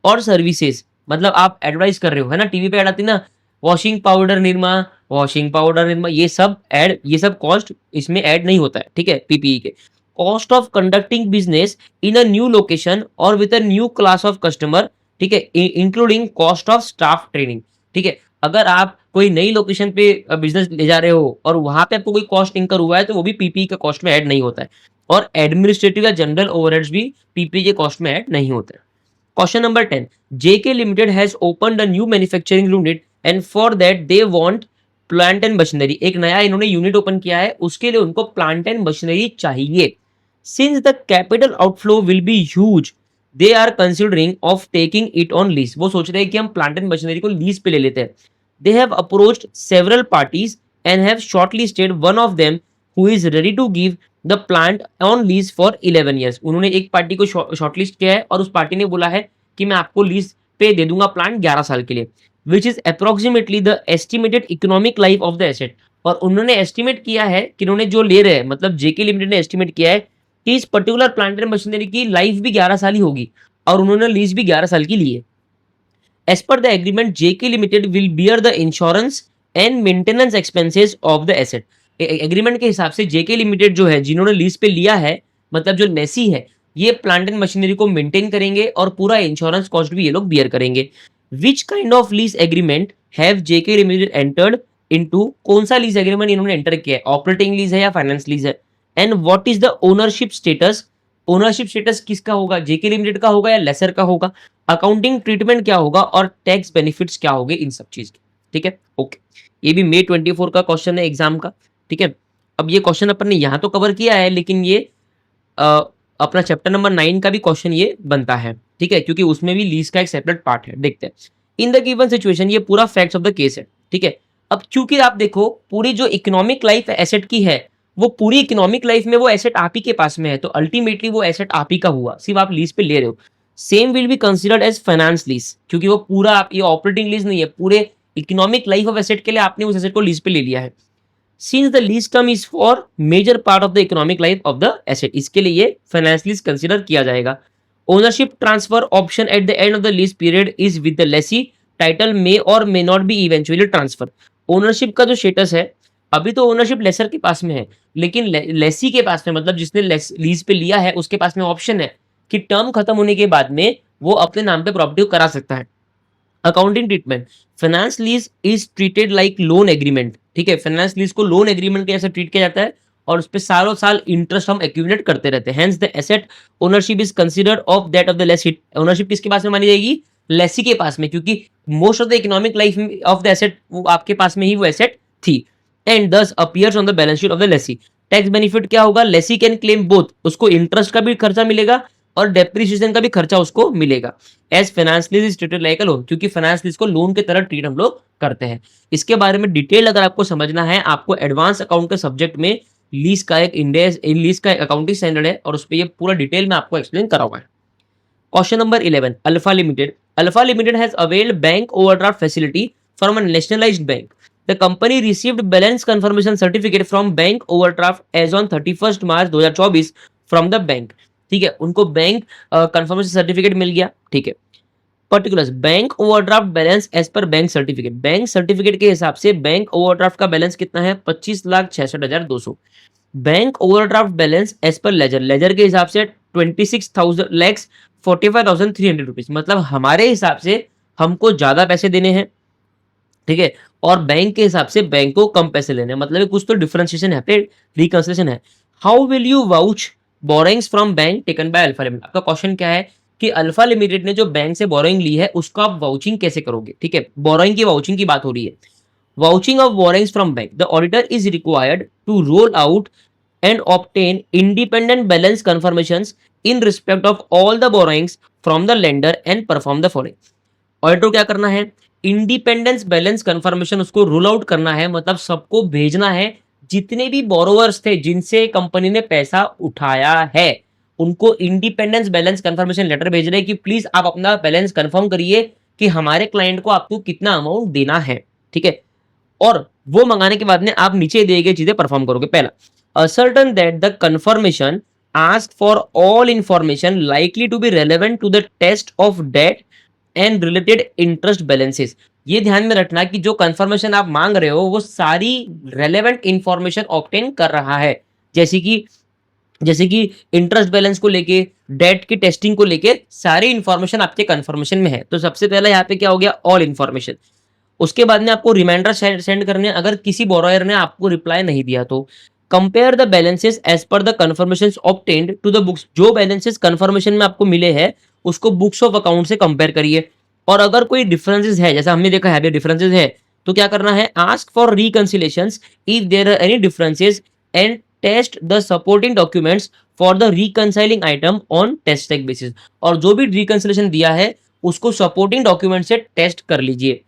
और सर्विसेज, मतलब आप एडवर्टाइज कर रहे हो, है ना, टीवी पे ऐड आती ना, वॉशिंग पाउडर निर्मा, ये सब कॉस्ट इसमें ऐड नहीं होता है, ठीक है, पीपीई के। Cost of conducting business in a new location और with a new class of customer, ठीक है, including cost of staff training, ठीक है। अगर आप कोई नई लोकेशन पे बिजनेस ले जा रहे हो और वहां पे आपको कोई कॉस्ट इंकर हुआ है तो वो भी पीपीई के कॉस्ट में ऐड नहीं होता है। और एडमिनिस्ट्रेटिव या जनरल ओवरहेड्स भी पीपीई के कॉस्ट में ऐड नहीं होते हैं। Question number 10. JK Limited has opened a new manufacturing unit and for that they want plant and machinery. एक नया इन्होंने यूनिट ओपन किया है, उसके लिए उनको प्लांट एंड मशीनरी चाहिए। Since the capital outflow will be huge, they are considering of taking it on lease. वो सोच रहे हैं कि हम प्लांट एंड मशीनरी को लीज पे ले लेते हैं। They have approached several parties and have shortlisted one of them who is ready to give the plant on lease for 11 years. उन्होंने एक पार्टी को शॉर्टलिस्ट किया है और उस पार्टी ने बोला है कि मैं आपको लीज पे दे दूंगा प्लांट 11 साल के लिए, which is approximately the estimated economic life of the asset. और उन्होंने एस्टिमेट किया है कि उन्होंने जो ले रहे हैं, मतलब जेके लिमिटेड ने एस्टिमेट किया है कि इस पर्टिकुलर प्लांट एंड मशीनरी की लाइफ भी 11 साल ही होगी और उन्होंने लीज भी 11 साल की ली है। As per the agreement JK limited will bear the insurance and maintenance expenses of the asset. Agreement के हिसाब से जेके लिमिटेड जो है, जिन्होंने लीज पे लिया है, मतलब जो लेसी है, ये प्लांट एंड मशीनरी को मेंटेन करेंगे और पूरा इंश्योरेंस कॉस्ट भी ये लोग बियर करेंगे। Which kind of lease agreement have JK limited entered into, कौन सा लीज एग्रीमेंट इन्होंने एंटर किया है, ऑपरेटिंग लीज है या फाइनेंस लीज है, and what is the ownership status, ownership status किसका होगा, जेके लिमिटेड का होगा या लेसर का होगा, अकाउंटिंग ट्रीटमेंट क्या होगा और टैक्स बेनिफिट्स क्या होंगे इन सब चीज के, ठीक है। ओके, ये भी May 24 का क्वेश्चन है एग्जाम का, ठीक है। अब ये क्वेश्चन अपन ने यहाँ तो कवर किया है, लेकिन ये अपना चैप्टर नंबर 9 का भी क्वेश्चन ये बनता है, ठीक है, क्योंकि उसमें भी लीज का एक सेपरेट पार्ट है। देखते हैं इन द गिवन सिचुएशन, ये पूरा फैक्ट्स ऑफ द केस है, ठीक है। अब क्योंकि आप देखो पूरी जो इकोनॉमिक लाइफ एसेट की है, वो पूरी इकोनॉमिक लाइफ में वो एसेट आप ही के पास में है, तो अल्टीमेटली वो एसेट आप ही का हुआ, सिर्फ आप लीज पे ले रहे हो। Same will be considered as finance lease, क्योंकि वो पूरा आप, ये ऑपरेटिंग लीज नहीं है, पूरे इकोनॉमिक लाइफ ऑफ एसेट के लिए आपने उस एसेट को लीज पे ले लिया है। Since the lease term is for major part of the economic life of the asset, इसके लिए ये फाइनेंस लीज कंसिडर किया जाएगा। Ownership transfer option at the end of the lease period is with the lessee, title may और may not be eventually transfer. Ownership का जो status है, अभी तो ओनरशिप लेसर के पास में है, लेकिन लेसी के पास में, मतलब जिसने लीज पे लिया है उसके पास में ऑप्शन है कि टर्म खत्म होने के बाद में वो अपने नाम पे प्रॉपर्टी को करा सकता है। Accounting treatment, finance lease is treated like loan agreement, ठीक है, फाइनेंस लीज को लोन एग्रीमेंट के जैसे ट्रीट किया जाता है और उस पर सालों साल इंटरेस्ट हम एक्यूमुलेट करते रहते हैं। Hence the asset ownership is considered of that of the Lesi. Ownership किसके पास में मानी जाएगी, लेसी के पास में, क्योंकि most of the economic life of the asset वो आपके पास में ही वो एसेट थी, एंड दस appears on the balance sheet of the Lesi. Tax benefit क्या होगा, लेसी कैन क्लेम बोथ, उसको इंटरेस्ट का भी खर्चा मिलेगा और डेप्रिसिएशन का भी खर्चा उसको मिलेगा। As finance lease is treated like a loan, क्योंकि फाइनेंस लीज को लोन की तरह ट्रीट हम लोग करते हैं। इसके बारे में डिटेल अगर आपको समझना है, आपको एडवांस अकाउंट के सब्जेक्ट में लीज का एक इंडेक्स, लीज का एक अकाउंटिंग स्टैंडर्ड है और उस पर ये पूरा डिटेल में आपको एक्सप्लेन करा हुआ है। Question number 11, alpha limited. Alpha limited has availed bank overdraft facility from a nationalised bank. The company received balance confirmation certificate from bank overdraft as on 31 March 2024 from the bank. ठीक है, उनको bank confirmation certificate मिल गया। ठीक है, particulars, bank overdraft balance as per bank certificate. Bank certificate के हिसाब से bank overdraft का बैलेंस कितना है? 25,66,200। Bank overdraft balance as per ledger, ledger के हिसाब से 26,000 लैक्स 45,300 रुपीज। मतलब हमारे हिसाब से हमको ज्यादा पैसे देने हैं, ठीक है, और बैंक के हिसाब से बैंक को कम पैसे लेने हैं। मतलब कुछ तो डिफरेंशिएशन है, रिकंसिलिएशन है। How will you vouch borrowings from bank taken by alpha limited? आपका क्वेश्चन क्या है कि अल्फा लिमिटेड ने जो बैंक से बोरोइंग ली है उसका आप वाउचिंग कैसे करोगे? ठीक है, बोरोइंग की वाउचिंग की बात हो रही है। Vouching of borrowings from bank, the auditor is required to roll out and obtain independent balance confirmations in respect of all the borrowings from the lender and perform the following. Auditor क्या करना है? Independence balance confirmation उसको rule out करना है, मतलब सबको भेजना है, जितने भी बोरोवर्स थे जिनसे कंपनी ने पैसा उठाया है उनको इंडिपेंडेंस बैलेंस कंफर्मेशन लेटर भेज रहे हैं कि प्लीज आप अपना बैलेंस कंफर्म करिए कि हमारे क्लाइंट को आपको कितना अमाउंट देना है। ठीक है, और वो मंगाने के बाद में आप नीचे दिए गए चीजें परफॉर्म करोगे। पहला, ascertain that the confirmation ask for all information likely to be relevant to the test of debt and related interest balances। ये ध्यान में रखना कि जो कंफर्मेशन आप मांग रहे हो वो सारी रेलेवेंट इंफॉर्मेशन ऑब्टेन कर रहा है, जैसे कि इंटरेस्ट बैलेंस को लेके, डेट की टेस्टिंग को लेके सारी इंफॉर्मेशन आपके कंफर्मेशन में है। तो सबसे पहला यहाँ पे क्या हो गया? All information. उसके बाद में आपको रिमाइंडर सेंड करने, अगर किसी बोरोयर ने आपको रिप्लाई नहीं दिया तो compare the balances as per the confirmations obtained to the books. जो बैलेंसेस कंफर्मेशन में आपको मिले हैं उसको बुक्स ऑफ अकाउंट से कंपेयर करिए, और अगर कोई डिफरेंसेस है, जैसा हमने देखा है डिफरेंसेस है, तो क्या करना है? Ask for reconciliations if there are any differences and test the supporting documents for the reconciling item on test check basis. और जो भी रिकंसिलेशन दिया है उसको सपोर्टिंग डॉक्यूमेंट से टेस्ट कर लीजिए।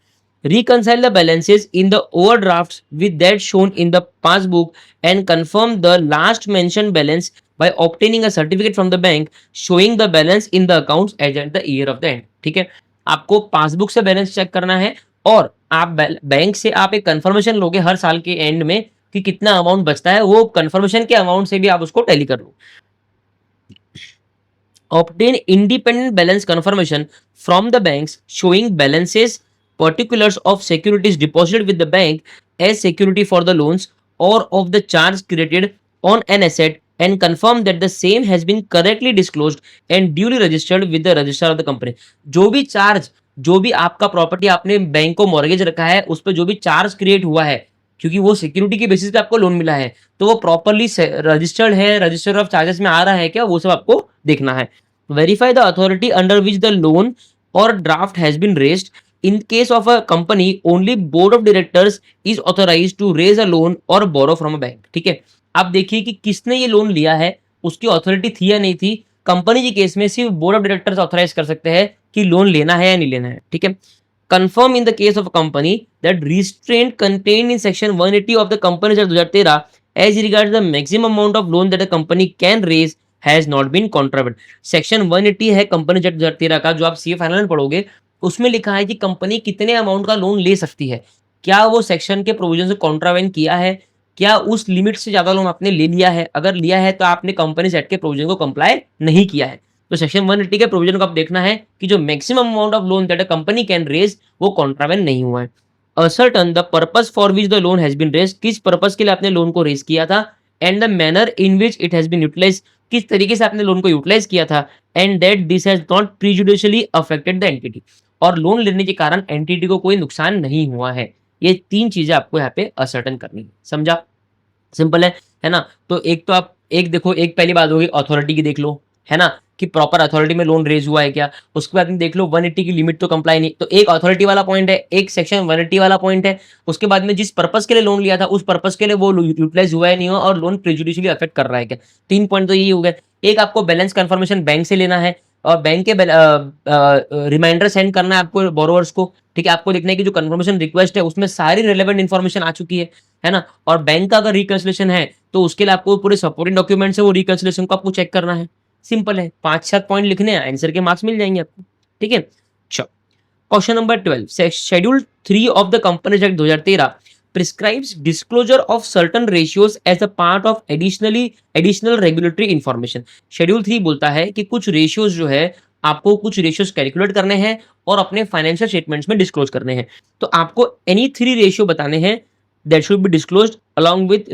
Reconcile the balances in the overdrafts with that shown in the passbook and confirm the last mentioned balance by obtaining a certificate from the bank showing the balance in the accounts as at the year of the end। ठीक है, आपको passbook से balance check करना है और आप bank से आप एक कंफर्मेशन लोगे हर साल के एंड में कि कितना अमाउंट बचता है, वो कंफर्मेशन के अमाउंट से भी आप उसको टैली कर लो। Obtain independent balance confirmation from the banks showing balances, particulars of securities deposited with the bank as security for the loans or of the charge created on an asset, and confirm that the same has been correctly disclosed and duly registered with the registrar of the company। जो भी charge, जो भी आपका property आपने bank को mortgage रखा है उस पर जो भी चार्ज क्रिएट हुआ है, क्योंकि वो सिक्योरिटी के बेसिस पे आपको लोन मिला है, तो वो प्रॉपरली रजिस्टर्ड है, रजिस्टर ऑफ चार्जेस में आ रहा है क्या, वो सब आपको देखना है। Verify the authority under which the loan और draft has been raised. In case of a company, only board of directors is authorized to raise a loan or borrow from a bank। ठीक है, आप देखिए कि किसने ये loan लिया है, उसकी अथॉरिटी थी या नहीं थी। कंपनी के केस में सिर्फ बोर्ड ऑफ डायरेक्टर्स ऑथराइज कर सकते हैं कि लोन लेना है या नहीं लेना है। ठीक है, confirm in the case of a company that restraint contained in section 180 of the Companies Act 2013 as regards the maximum amount of loan that a company can raise has not been contravened। Section 180 है company act 2013 का, जो आप CA final में पढ़ोगे, उसमें लिखा है कि कंपनी कितने अमाउंट का लोन ले सकती है। क्या वो सेक्शन के प्रोविजन से कॉन्ट्रावेन किया है? क्या उस लिमिट से ज्यादा लोन आपने ले लिया है? अगर लिया है तो आपने कंपनी एक्ट के प्रोविजन को कंप्लाई नहीं किया है। तो सेक्शन 180 के प्रोविजन को आप देखना है कि जो maximum amount of loan that a company can raise वो कॉन्ट्रावेन नहीं हुआ है। Ascertain the purpose for which the loan has been raise, किस पर्पस के लिए आपने लोन को रेज किया था, and the manner in which it has been utilise, किस तरीके से आपने लोन को यूटिलाइज किया था, and that this has not prejudicially affected the entity, और लोन लेने के कारण एंटिटी को कोई नुकसान नहीं हुआ है। ये तीन चीजें आपको यहाँ पे असर्टन करनी है। समझा? सिंपल है ना? तो एक तो आप एक देखो, एक पहली बात होगी अथॉरिटी की देख लो, है ना, कि प्रॉपर अथॉरिटी में लोन रेज हुआ है क्या। उसके बाद में देख लो 180 की लिमिट तो कंप्लाई नहीं, तो एक अथॉरिटी वाला पॉइंट है, एक सेक्शन 180 वाला पॉइंट है। उसके बाद में जिस पर्पस के लिए लोन लिया था उस पर्पस के लिए वो यूटिलाइज हुआ है नहीं हुआ, और लोन प्रेजुडिशियली अफेक्ट कर रहा है क्या। 3 पॉइंट तो यही हो गए। एक आपको बैलेंस कंफर्मेशन बैंक से लेना है और बैंक के रिमाइंडर सेंड करना है आपको बोरोवर्स को। ठीक है, आपको देखना है कि जो कंफर्मेशन रिक्वेस्ट है उसमें सारी रिलेवेंट इन्फॉर्मेशन आ चुकी है। है ना। और बैंक का अगर रिकंसिलेशन है तो उसके लिए आपको पूरे सपोर्टिंग डॉक्यूमेंट्स है, वो रिकंसिलेशन को आपको चेक करना है। सिंपल है, 5-7 पॉइंट लिखने हैं, आंसर के मार्क्स मिल जाएंगे आपको। ठीक है, चलो question number 12, schedule 3 of the companies act 2013 prescribes disclosure of certain ratios as a part of additional regulatory information। Schedule 3 बोलता है कि कुछ रेशियोज जो है आपको कुछ रेशियोज कैलकुलेट करने हैं और अपने फाइनेंशियल स्टेटमेंट्स में डिस्क्लोज करने हैं। तो आपको एनी 3 रेशियो बताने हैं that should be disclosed along with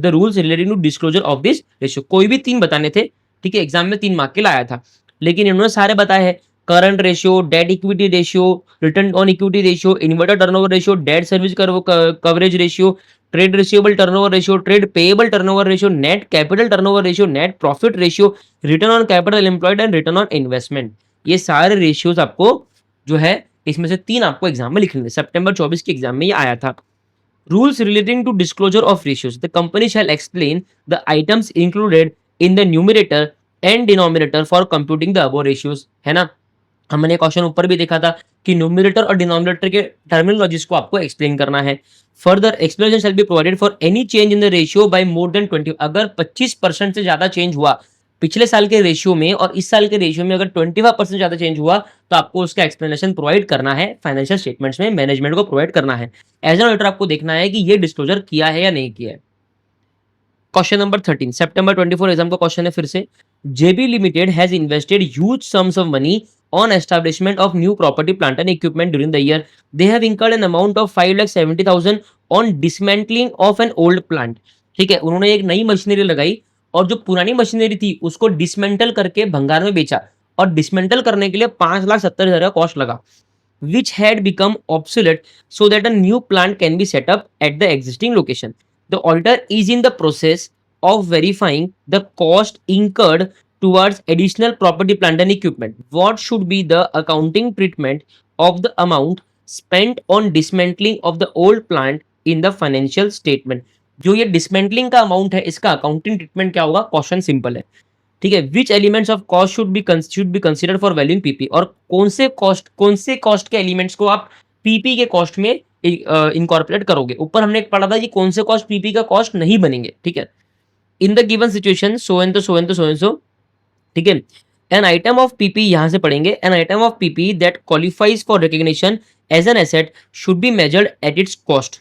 the rules relating to disclosure of this ratio। कोई भी 3 बताने थे, ठीक है, एग्जाम में 3 मार्क के लाया था, लेकिन इन्होंने सारे बताए हैं। Current ratio, debt equity ratio, return on equity ratio, inverter turnover ratio, debt service coverage ratio, trade receivable turnover ratio, trade payable turnover ratio, net capital turnover ratio, net profit ratio, return on capital employed and return on investment. ये सारे ratios आपको जो है इसमें से 3 आपको exam में लिखने, सितंबर 24 के एग्जाम में ये आया था। Rules relating to disclosure of ratios. The company shall explain the items included in the numerator and denominator for computing the above ratios। है ना, हमने क्वेश्चन ऊपर भी देखा था कि न्यूमरेटर और डिनोमिनेटर के टर्मिनोलॉजीज को आपको एक्सप्लेन करना है। Further explanation shall be provided for any change in the ratio by more then 20। अगर 25% से ज्यादा चेंज हुआ पिछले साल के रेशियो में और इस साल के रेशियो में, अगर 25% ज्यादा चेंज हुआ तो आपको उसका एक्सप्लेनेशन प्रोवाइड करना है, फाइनेंशियल स्टेटमेंट्स में मैनेजमेंट को प्रोवाइड करना है। एज एन ऑडिटर आपको देखना है कि ये डिस्क्लोजर किया है या नहीं किया है। क्वेश्चन नंबर 13, सितंबर 24 एग्जाम का क्वेश्चन है फिर से। JB limited has invested huge sums of money on establishment of new property plant and equipment during the year। They have incurred an amount of 5,70,000 on dismantling of an old plant। ठीक है, उन्होंने एक नई machinery लगाई और जो पुरानी machinery थी उसको डिसमेंटल करके भंगार में बेचा, और डिसमेंटल करने के लिए 5,70,000 का कॉस्ट लगा। which had become obsolete so that a new plant can be set up at the existing location। The auditor is in the process of verifying the cost incurred towards additional property, plant and equipment। What should be the accounting treatment of the amount spent on dismantling of the old plant in the financial statement। जो ये dismantling का amount है इसका accounting treatment क्या होगा, question simple है। ठीक है, विच elements of cost should be considered for valuing PP. और कौन से कॉस्ट के एलिमेंट्स को आप पीपी के कॉस्ट में इनकॉर्पोरेट करोगे। ऊपर हमने पढ़ा था कि कौन से कॉस्ट पीपी का कॉस्ट नहीं बनेंगे। ठीक है, in the given situation so and so. ठीक है, एन आइटम ऑफ पीपी यहां से पढ़ेंगे, an item of PP that qualifies for recognition as an asset should be measured at its cost.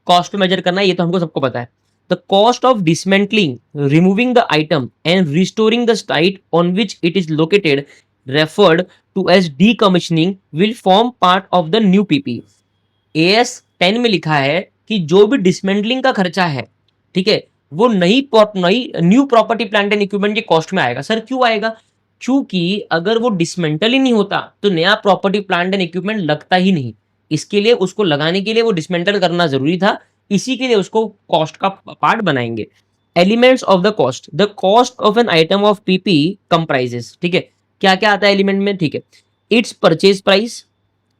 Cost measure करना ये तो हमको सबको पता है। The cost of dismantling, removing the item and restoring the site on which it is located, referred to as decommissioning, will form part of the new PP। AS 10 में लिखा है कि जो भी डिसमेंटलिंग का खर्चा है, ठीक है, वो नई new property, plant and equipment के कॉस्ट में आएगा। सर क्यों आएगा? क्योंकि अगर वो डिसमेंटल ही नहीं होता तो नया प्रॉपर्टी, प्लांट एंड इक्विपमेंट लगता ही नहीं। इसके लिए उसको लगाने के लिए वो डिसमेंटल करना जरूरी था, इसी के लिए उसको कॉस्ट का पार्ट बनाएंगे। Elements of the cost, the cost of an item of PP comprises. ठीक है, क्या क्या आता है एलिमेंट में? ठीक है, it's purchase price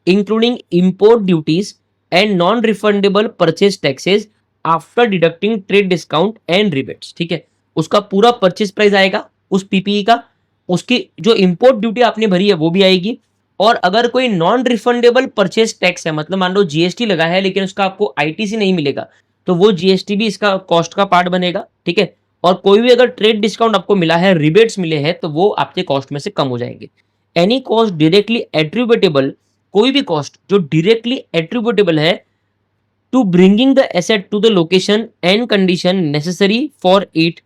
including import duties and non refundable purchase taxes after deducting trade discount and rebates. ठीक है, उसका पूरा परचेज प्राइस आएगा उस पीपीई का, उसकी जो इंपोर्ट ड्यूटी आपने भरी है वो भी आएगी, और अगर कोई नॉन रिफंडेबल परचेज टैक्स है, मतलब मान लो जीएसटी लगा है लेकिन उसका आपको आईटीसी नहीं मिलेगा, तो वो जीएसटी भी इसका कॉस्ट का पार्ट बनेगा। ठीक है, और कोई भी अगर ट्रेड डिस्काउंट आपको मिला है, रिबेट्स मिले हैं, तो वो आपके कॉस्ट में से कम हो जाएंगे। एनी कॉस्ट डायरेक्टली एट्रीब्यूटेबल, कोई भी कॉस्ट जो डायरेक्टली एट्रीब्यूटेबल है to bringing the asset to the location and condition necessary for it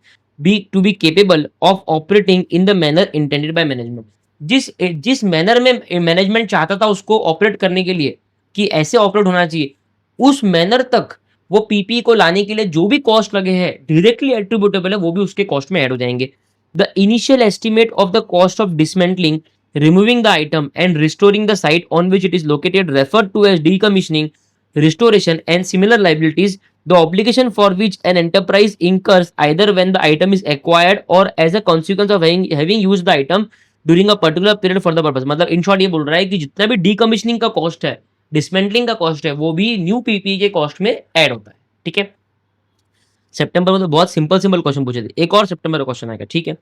to be capable of operating in the manner intended by management. जिस manner में management चाहता था उसको operate करने के लिए कि ऐसे ऑपरेट होना चाहिए, उस मैनर तक वो पीपी को लाने के लिए जो भी कॉस्ट लगे हैं डायरेक्टली एट्रीब्यूटेबल है, वो भी उसके कॉस्ट में ऐड हो जाएंगे। The initial estimate of the cost of dismantling, removing the item and restoring the site on which it is located referred to as decommissioning, restoration and similar liabilities, the obligation for which an enterprise incurs either when the item is acquired or as a consequence of having used the item during a particular period for the purpose। मतलब in short ये बोल रहा है कि जितना भी decommissioning का cost है, डिसमेंटलिंग का कॉस्ट है, वो भी न्यू पीपी के कॉस्ट में ऐड होता है। ठीक है, सितंबर में तो बहुत सिंपल क्वेश्चन पूछे थे, एक और सितंबर का क्वेश्चन आएगा। ठीक है,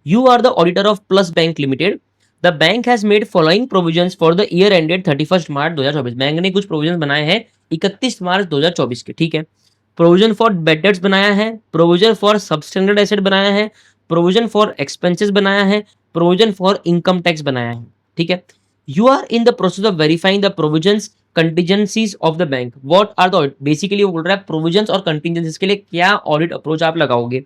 you are the auditor of plus bank limited, the bank has made following provisions for the year ended 31 March 2024। Bank ने कुछ प्रोविजंस बनाए हैं 31 मार्च 2024 के। ठीक है, प्रोविजन फॉर बैड डेट्स बनाया है, प्रोविजन फॉर सबस्टैंडर्ड एसेट बनाया है, प्रोविजन फॉर एक्सपेंसेस बनाया है, प्रोविजन फॉर इनकम टैक्स बनाया है। ठीक है, you are in the process of verifying the provisions contingencies of the bank. What are the audit, basically वो बोल रहा है प्रोविजंस और कंटीजेंसीज के लिए क्या ऑडिट अप्रोच आप लगाओगे।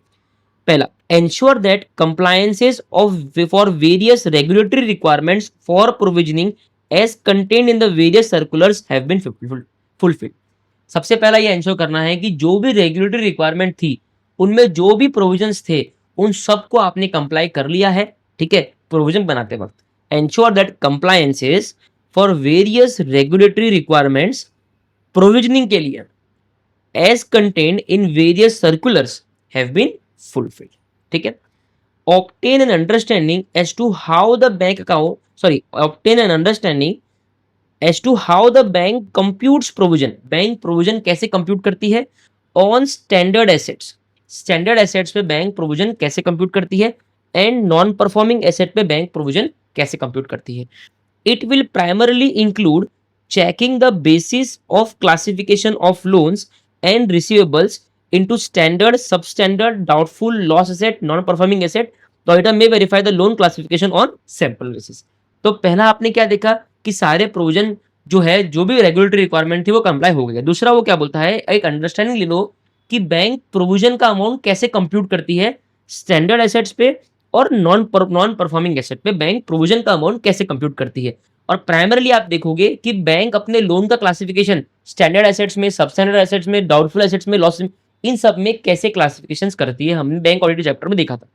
पहला, ensure that compliances of for various regulatory requirements for provisioning as contained in the various circulars have been fulfilled. सबसे पहला ये एंश्योर करना है कि जो भी रेगुलेटरी रिक्वायरमेंट थी उनमें जो भी प्रोविजंस थे उन सबको आपने कंप्लाई कर लिया है। ठीक है, प्रोविजन बनाते वक्त ensure that compliances for various regulatory requirements provisioning के लिए as contained in various circulars have been fulfilled. ठीक है, obtain an understanding as to how the bank account obtain an understanding as to how the bank computes provision। Bank provision कैसे compute करती है on standard assets, standard assets पे bank provision कैसे compute करती है, and non performing asset पे bank provision कैसे compute करती है। It will primarily include checking the basis of classification of loans and receivables into standard, substandard, doubtful, loss asset, non-performing asset. The auditor may verify the loan classification on sample basis। तो पहला आपने क्या देखा कि सारे provision जो है, जो भी रेगुलेटरी रिक्वायरमेंट थी वो कंप्लाई हो गया। दूसरा वो क्या बोलता है, एक अंडरस्टैंडिंग ले लो कि बैंक प्रोविजन का अमाउंट कैसे कंप्यूट करती है स्टैंडर्ड एसेट्स पे और नॉन परफॉर्मिंग एसेट पे बैंक प्रोविजन का अमाउंट कैसे कंप्यूट करती है। और प्राइमरली आप देखोगे कि बैंक अपने लोन का क्लासिफिकेशन स्टैंडर्ड एसेट्स में, सबस्टैंडर्ड एसेट्स में, डाउटफुल एसेट्स में, लॉस, इन सब में कैसे क्लासिफिकेशंस करती है, हमने बैंक ऑडिट चैप्टर में देखा था।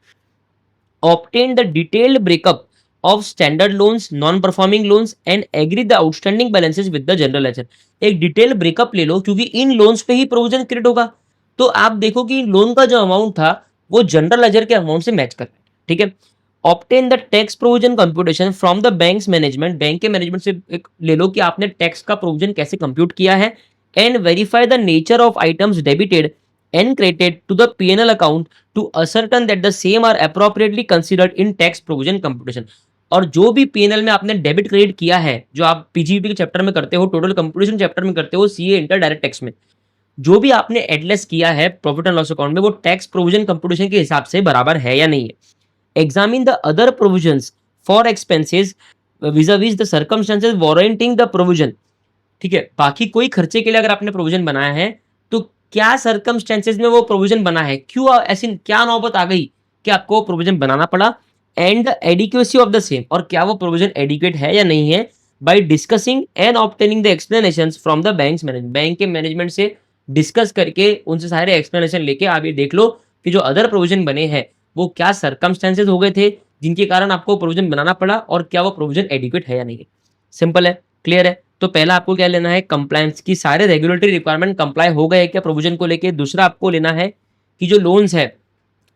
Obtain the detailed breakup of standard loans, non performing loans and agree the outstanding balances with the general ledger. एक डिटेल ब्रेकअप ले लो क्योंकि इन लोन्स पे ही प्रोविजन क्रिएट होगा। तो आप देखो कि लोन का जो अमाउंट था वो जनरल लेजर के अमाउंट से मैच कर रहा है। ठीक है, obtain the tax provision computation from the bank's management, bank के मैनेजमेंट से एक ले लो कि आपने टैक्स का प्रोविजन कैसे कंप्यूट किया है, and verify the nature of items debited and credited to the PNL account to ascertain that the same are appropriately considered in tax provision computation. और जो भी पीएनएल में आपने डेबिट क्रेडिट किया है, जो आप पीजीबी के चैप्टर में करते हो, टोटल कंप्यूटेशन चैप्टर में करते हो, सीए इंटर डायरेक्ट टैक्स में, जो भी आपने एडलेस किया है प्रॉफिट एंड लॉस अकाउंट में, वो टैक्स प्रोविजन कंप्यूटेशन के हिसाब से बराबर है या नहीं है। Examine the other provisions for expenses vis-a-vis the circumstances warranting the provision. ठीक है, बाकी कोई खर्चे के लिए अगर आपने प्रोविजन बनाया है तो क्या सर्कमस्टेंसेस में वो प्रोविजन बना है, क्यों ऐसी क्या नौबत आ गई कि आपको प्रोविजन बनाना पड़ा, and the adequacy of the same, और क्या वो प्रोविजन एडिक्वेट है या नहीं है, by discussing and obtaining the explanations from the bank's management. Bank के मैनेजमेंट से डिस्कस करके उनसे सारे एक्सप्लेनेशन लेके आप ये देख लो कि जो अदर प्रोविजन बने हैं वो क्या सर्कमस्टेंसेस हो गए थे जिनके कारण आपको प्रोविजन बनाना पड़ा, और क्या वो प्रोविजन एडिक्वेट है या नहीं है। सिंपल है, क्लियर है। तो पहला आपको क्या लेना है, कंप्लायंस की सारे रेगुलेटरी रिक्वायरमेंट कंप्लाई हो गए क्या प्रोविजन को लेके। दूसरा आपको लेना है कि जो लोन्स है,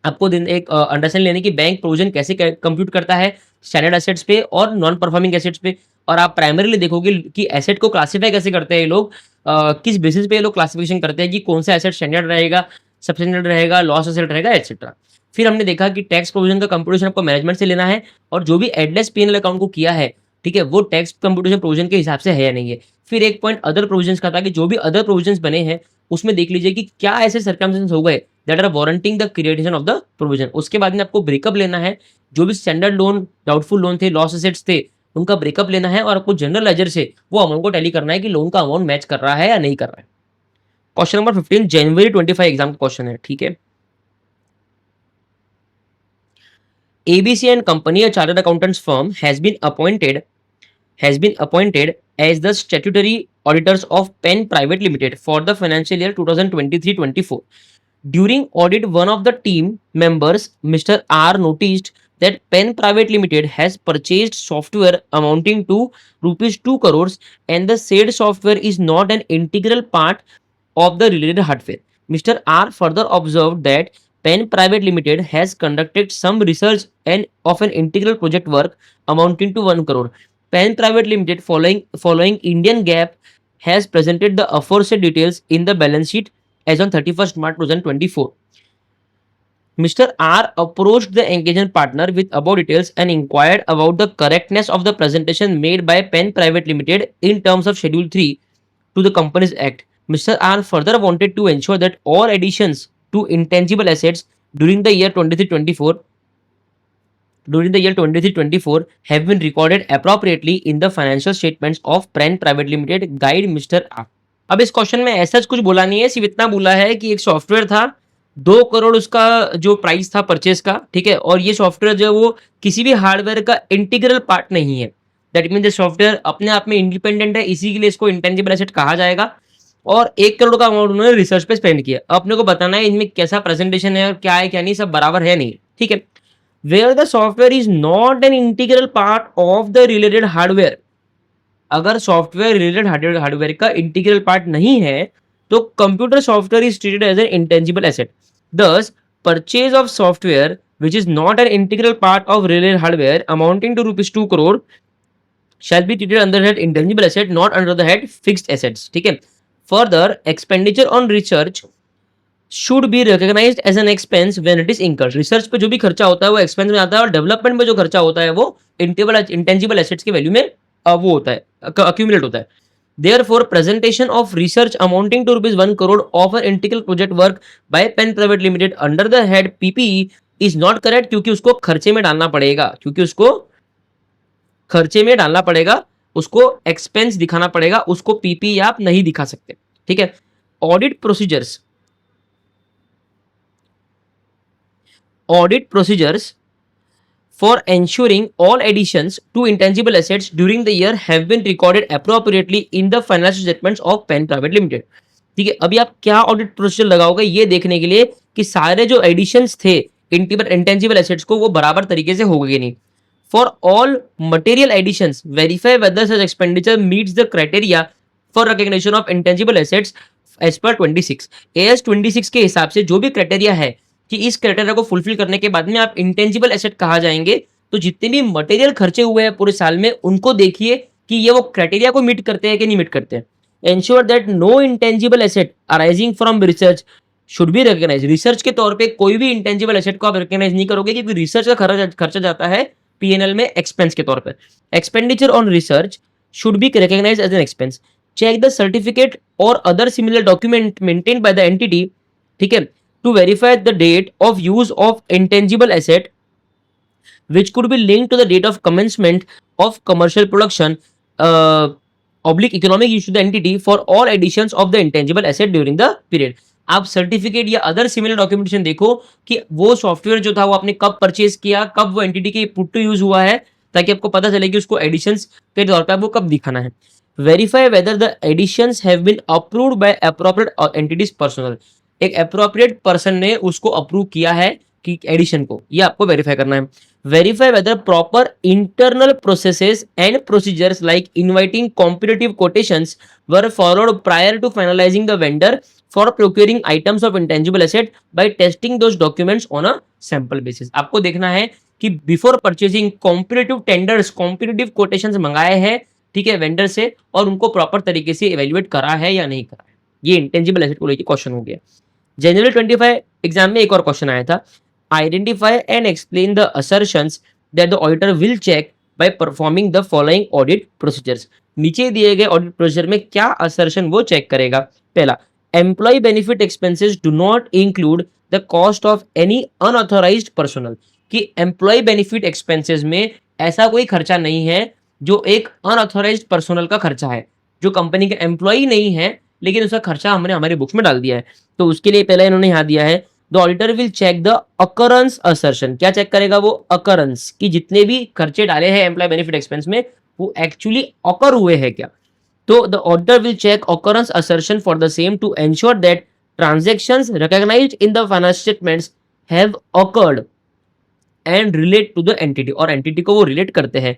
आपको एक अंडरस्टैंड लेने की बैंक प्रोविजन कैसे कंप्यूट करता है स्टैंडर्ड एसेट्स पे और नॉन परफॉर्मिंग एसेट्स पे। और आप प्राइमरीली देखोगे कि एसेट को क्लासिफाई कैसे करते हैं ये लोग, किस बेसिस पे ये लोग क्लासिफिकेशन करते हैं कि कौन सा एसेट स्टैंडर्ड रहेगा, सबस्टैंडर्ड रहेगा, लॉस एसेट रहेगा, एटसेट्रा। फिर हमने देखा कि टैक्स प्रोविजन का कंप्यूटेशन आपको मैनेजमेंट से लेना है, और जो भी एडलेस पीएनएल अकाउंट को किया है, ठीक है, वो टैक्स कंप्यूटेशन प्रोविजन के हिसाब से है या नहीं है। फिर एक पॉइंट अदर प्रोविजंस का था कि जो भी अदर प्रोविजंस बने हैं उसमें देख लीजिए कि क्या ऐसे सर्कमस्टेंसेस हो गए that are warranting the creation of the provision. उसके बाद में आपको ब्रेकअप लेना है, जो भी स्टैंडर्ड लोन, डाउटफुल लोन थे, लॉस एसेट्स थे, उनका ब्रेकअप लेना है, और आपको जनरल लेजर से वो अमाउंट को टैली करना है कि लोन का अमाउंट मैच कर रहा है या नहीं कर रहा है। क्वेश्चन नंबर 15 जनवरी 25 एग्जाम का क्वेश्चन है। ठीक है, ABC and Company, a chartered accountants firm, has been appointed as the statutory auditors of Penn Private Limited for the financial year 2023-24. During audit, one of the team members, Mr. R, noticed that Penn Private Limited has purchased software amounting to rupees 2 crores, and the said software is not an integral part of the related hardware. Mr. R further observed that Penn Private Limited has conducted some research and of an integral project work amounting to 1 crore. Penn Private Limited, following Indian GAAP, has presented the aforesaid details in the balance sheet as on 31st March 2024. Mr. R approached the engagement partner with above details and inquired about the correctness of the presentation made by Penn Private Limited in terms of Schedule 3 to the Companies Act. Mr. R further wanted to ensure that all additions to intangible assets during the year 23-24 have been recorded appropriately in the financial statements of Pren Private Limited. Guide Mr. R. अब इस question में ऐसा कुछ बोला नहीं है, सिर्फ इतना बोला है कि एक सॉफ्टवेयर था, 2 करोड़ उसका जो प्राइस था परचेस का, ठीक है, और ये सॉफ्टवेयर जो है वो किसी भी हार्डवेयर का इंटीग्रल पार्ट नहीं है। दैट मीन सॉफ्टवेयर अपने आप में इंडिपेंडेंट है, इसी के लिए इसको इंटेंजिबल एसेट कहा जाएगा। और 1 करोड़ का अमाउंट उन्होंने रिसर्च पे स्पेंड किया। अपने को बताना है इनमें कैसा प्रेजेंटेशन है और क्या है क्या नहीं, सब बराबर है नहीं, ठीक है। Where the software is not an integral part of the related hardware, अगर सॉफ्टवेयर रिलेटेड हार्डवेयर का इंटीग्रल पार्ट नहीं है तो computer software is treated as an intangible asset. This purchase of software which is not an integral part of related hardware amounting to ₹2 crore shall be treated under the head intangible asset, not under the head fixed assets, ठीक है। Further, expenditure on research should be recognized as an expense when it is incurred. Research पे जो भी खर्चा होता है वो expense में आता है, और डेवलपमेंट में जो खर्चा होता है वो इंटेंजिबल एसेट्स की वैल्यू में वो होता है, अक्यूमुलेट होता है। Therefore, presentation of research amounting to ₹1 crore of an integral project work by Pen Private Limited under the head PPE is not correct, क्योंकि उसको खर्चे में डालना पड़ेगा, उसको एक्सपेंस दिखाना पड़ेगा, उसको पीपी आप नहीं दिखा सकते, ठीक है। Audit procedures for ensuring all additions to intangible assets during the year have been recorded appropriately in the financial statements of Pen Private Limited, ठीक है। अभी आप क्या ऑडिट प्रोसीजर लगाओगे ये देखने के लिए कि सारे जो एडिशंस थे इंटेंजिबल एसेट्स को वो बराबर तरीके से हो गए नहीं। For all material additions, verify whether such expenditure meets the criteria for recognition of intangible assets as per 26. AS 26 के हिसाब से जो भी क्राइटेरिया है कि इस क्राइटेरिया को फुलफिल करने के बाद में आप इंटेंजिबल एसेट कहा जाएंगे, तो जितने भी मटेरियल खर्चे हुए हैं पूरे साल में उनको देखिए कि ये वो क्राइटेरिया को मीट करते हैं कि नहीं मीट करते हैं। Ensure that no intangible asset arising from research should be recognized. Research के तौर पे कोई भी इंटेंजिबल एसेट को आप रिकॉग्नाइज नहीं करोगे, क्योंकि रिसर्च का खर्चा जाता है पीएनएल में एक्सपेंस के तौर पर। Expenditure on research should be recognised as an expense. Check the certificate और other similar document maintained by the entity, ठीक है, to verify the date of use of intangible asset which could be linked to the date of commencement of commercial production oblique economic use to the entity for all additions of the intangible asset during the period. आप certificate या other similar documentation देखो कि वो software जो था वो आपने कब परचेज किया, कब वो एंटिटी के पुट टू यूज हुआ है, ताकि आपको पता चले कि उसको एडिशंस के तौर पर वो कब दिखाना है। Verify whether the additions have been approved by appropriate entities personnel, एक एप्रोप्रिएट पर्सन ने उसको अप्रूव किया है कि एडिशन को, ये आपको वेरीफाई करना है। Verify whether proper internal processes and procedures like inviting competitive quotations were followed prior to finalising the vendor for procuring items of intangible asset by testing those documents on a sample basis. आपको देखना है कि before purchasing competitive tenders, competitive quotations मंगाए हैं, ठीक है, vendor से, और उनको प्रॉपर तरीके से इवेल्युएट करा है या नहीं करा है। ये इंटेंजिबल एसेट को लेकर क्वेश्चन हो गया। जनवरी 25 एग्जाम में एक और क्वेश्चन आया था, identify and explain the assertions that the auditor will check by performing the following audit procedures. नीचे दिए गए ऑडिट प्रोसीजर में क्या असर्शन वो चेक करेगा। पहला, employee benefit expenses do not include the cost of any unauthorised personnel, कि employee benefit expenses में ऐसा कोई खर्चा नहीं है जो एक अनऑथराइज्ड पर्सनल का खर्चा है, जो कंपनी का एम्प्लॉय नहीं है लेकिन उसका खर्चा हमने हमारे बुक्स में डाल दिया है। तो उसके लिए पहले इन्होंने यहाँ दिया है, the auditor will check the occurrence assertion. क्या चेक करेगा वो? अकरेंस, कि जितने भी खर्चे डाले हैं एम्प्लॉय बेनिफिट एक्सपेंस में वो एक्चुअली अकर हुए हैं क्या। तो the auditor will check occurrence assertion for the same to ensure that transactions recognised in the financial statements have occurred and relate to the entity, और एंटिटी को वो रिलेट करते हैं।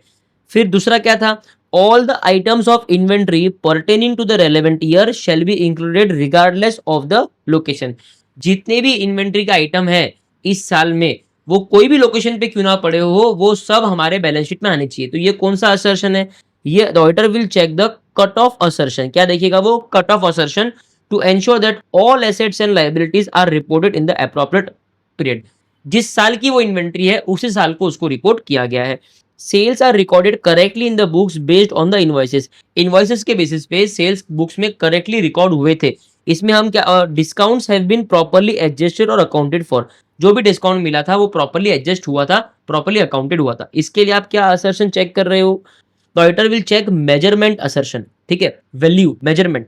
फिर दूसरा क्या था, all the items of inventory pertaining to the relevant year shall be included regardless of the location। जितने भी इन्वेंट्री का आइटम है इस साल में वो कोई भी लोकेशन पे क्यों ना पड़े हो, वो सब हमारे बैलेंस शीट में आने चाहिए। तो ये कौन सा असर्शन है? ये the auditor will check the cut off assertion. क्या देखेगा वो? Cut off assertion, to ensure that all assets and liabilities are reported in the appropriate period. जिस साल की वो इन्वेंट्री है उसी साल को उसको रिपोर्ट किया गया है। Sales are recorded correctly in the books based on the invoices. Invoices के बेसिस पे सेल्स बुक्स में करेक्टली रिकॉर्ड हुए थे। इसमें हम क्या, discounts have been properly adjusted और अकाउंटेड फॉर। जो भी डिस्काउंट मिला था वो प्रॉपर्ली एडजस्ट हुआ था, प्रॉपर्ली अकाउंटेड हुआ था। इसके लिए आप क्या असर्शन चेक कर रहे हो? Auditor will check measurement assertion, ठीक है, value measurement,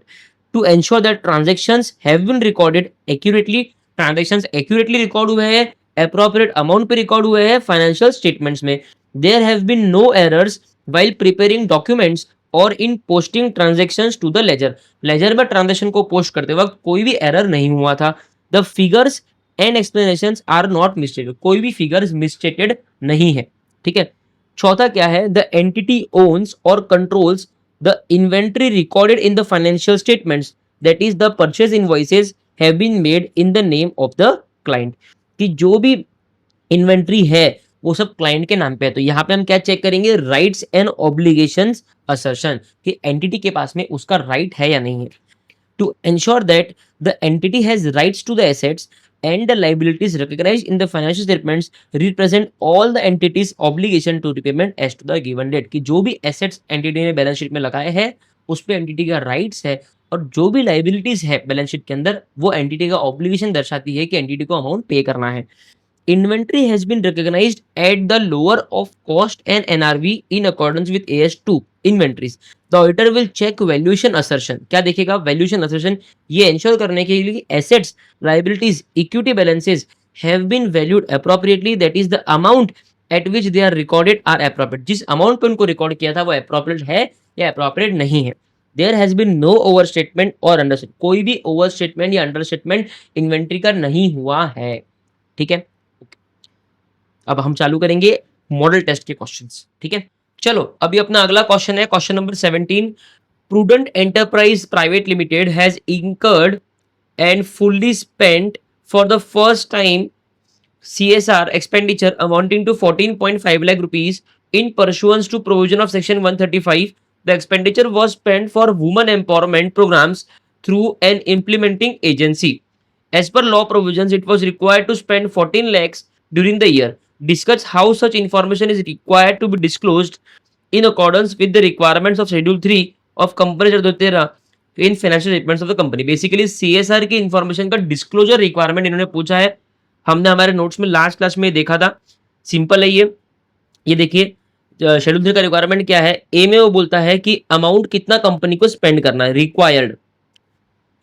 to ensure that transactions have been recorded accurately. Transactions accurately record हुए हैं, अप्रोप्रिएट अमाउंट पे रिकॉर्ड हुए हैं फाइनेंशियल स्टेटमेंट्स में। There have been no errors while preparing documents और in posting transactions to the ledger. Ledger में transaction को post करते वक्त कोई भी एरर नहीं हुआ था। The figures and explanations are not मिस्टेकेड, कोई भी फिगर्स मिस्टेकेड नहीं है, ठीक है। चौथा क्या है? द एंटिटी ओन्स और controls the inventory recorded in the financial statements, that is the purchase invoices have been made in the name of the client. कि जो भी इन्वेंट्री है वो सब क्लाइंट के नाम पे है। तो यहाँ पे हम क्या चेक करेंगे? राइट्स एंड ऑब्लिगेशंस असर्शन, कि एंटिटी के पास में उसका राइट है या नहीं है। To ensure that the entity has rights to the assets and the liabilities recognized in the financial statements represent all the entity's obligation to repayment as to the given date। कि जो भी assets entity ने balance sheet में लगाए हैं उस पे entity का rights है, और जो भी liabilities है बैलेंस शीट के अंदर वो entity का obligation दर्शाती है कि entity को amount पे करना है। Inventory has been recognized at the lower of cost and NRV in accordance with AS2 inventories. The auditor will check valuation assertion. क्या देखेगा? Valuation assertion ये ensure करने के लिए assets, liabilities, equity balances have been valued appropriately, that is the amount at which they are recorded are appropriate. जिस amount पे उनको record किया था वो appropriate है या appropriate नहीं है। There has been no overstatement or understatement. कोई भी overstatement या understatement inventory का नहीं हुआ है, ठीक है। अब हम चालू करेंगे मॉडल टेस्ट के क्वेश्चंस, ठीक है। चलो अभी अपना अगला क्वेश्चन है question number 17। Prudent enterprise private limited has incurred and fully spent for the first time CSR expenditure amounting to 14.5 lakh rupees in pursuance to provision of section 135. The expenditure was spent for women empowerment programs through an implementing agency. As per law provisions, it was required to spend 14 lakhs during the year. Discuss how such information is required to be disclosed in accordance with the requirements of Schedule 3 of Company 2013 in financial statements of the company. Basically CSR की information का disclosure requirement इन्होंने पूछा है। हमने हमारे notes में last class में देखा था। सिंपल है ये देखिए शेड्यूल 3 का रिक्वायरमेंट क्या है। ए में वो बोलता है कि अमाउंट कितना कंपनी को स्पेंड करना है, रिक्वायर्ड।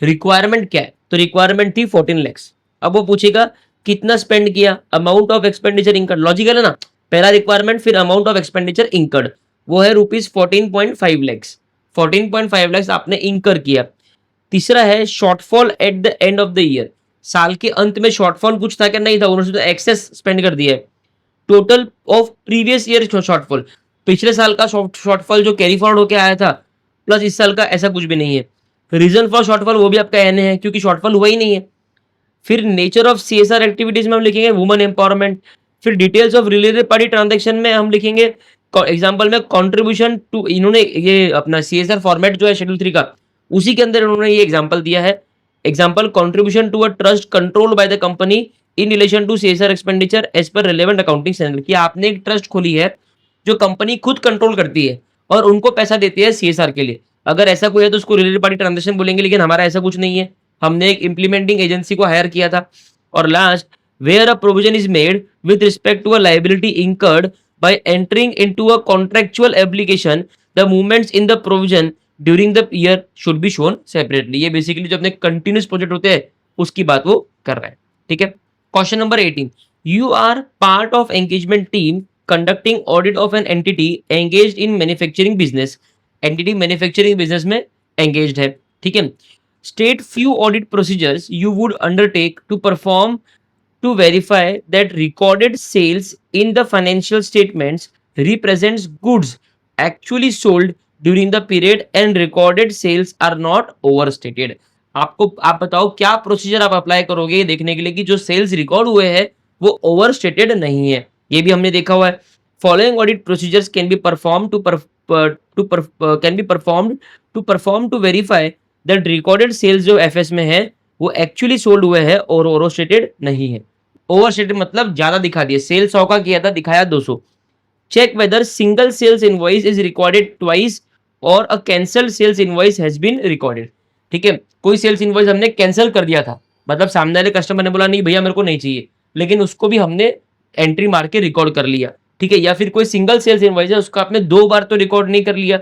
रिक्वायरमेंट क्या है? तो रिक्वायरमेंट थी 14 लैक्स। अब वो पूछेगा कितना स्पेंड किया, amount of expenditure incurred. Logical है ना, पहला रिक्वायरमेंट फिर अमाउंट ऑफ एक्सपेंडिचर इंकर्ड, वो है रुपीज 14.5 लैक्स। 14.5 लैक्स आपने इंकर किया। तीसरा है shortfall eight the end of the year. साल के अंत में शॉर्टफॉल कुछ था क्या? नहीं था, उन्होंने तो एक्सेस स्पेंड कर दिया है। Total of previous year shortfall, पिछले साल का शॉर्टफॉल जो कैरी फॉरवर्ड होकर आया था प्लस इस साल का, ऐसा कुछ भी नहीं है। रीजन फॉर शॉर्टफॉल वो भी आपका एन है क्योंकि शॉर्टफॉल हुआ ही नहीं है। फिर नेचर ऑफ CSR एक्टिविटीज में हम लिखेंगे वुमेन एम्पावरमेंट। फिर details of related party transaction में हम लिखेंगे एग्जाम्पल में कॉन्ट्रीब्यूशन टू, इन्होंने ये अपना CSR फॉर्मेट जो है शेड्यूल 3 का, उसी के अंदर इन्होंने ये एग्जाम्पल दिया है। Example contribution to a trust controlled by the company in relation to CSR expenditure as per relevant accounting standard। कि आपने एक ट्रस्ट खोली है जो कंपनी खुद कंट्रोल करती है और उनको पैसा देती है CSR के लिए। अगर ऐसा कोई है तो उसको रिलेटेड पार्टी ट्रांजेक्शन बोलेंगे, लेकिन हमारा ऐसा कुछ नहीं है, हमने एक इम्प्लीमेंटिंग एजेंसी को हायर किया था। और last, where a provision is made with respect to a liability incurred by entering into a contractual obligation, the movements in the provision during the year should be shown separately। ये basically जो अपने continuous project होते हैं उसकी बात वो कर रहा है, ठीक है। Question number 18। You are part of engagement team conducting audit of an entity engaged in manufacturing business. Entity manufacturing business में एंगेज्ड है, ठीक है। State few audit procedures you would undertake to perform to verify that recorded sales in the financial statements represents goods actually sold during the period and recorded sales are not overstated। आप बताओ क्या procedure आप apply करोगे देखने के लिए कि जो सेल्स रिकॉर्ड हुए हैं वो ओवरस्टेटेड नहीं है। ये भी हमने देखा हुआ है। Following audit procedures can be perform to verify that recorded sales जो FS में है वो एक्चुअली सोल्ड हुए हैं और ओवरस्टेटेड नहीं है। ओवरस्टेटेड मतलब ज्यादा दिखा दिया, सेल 100 का किया था दिखाया 200। check whether single sales invoice is recorded twice or a cancelled sales invoice has been recorded. ठीक है, कोई सेल्स इनवॉइस हमने कैंसिल कर दिया था, मतलब सामने वाले कस्टमर ने बोला नहीं भैया मेरे को नहीं चाहिए, लेकिन उसको भी हमने एंट्री मार के रिकॉर्ड कर लिया, ठीक है। या फिर कोई सिंगल सेल्स इनवॉइस है, उसको आपने 2 बार तो रिकॉर्ड नहीं कर लिया।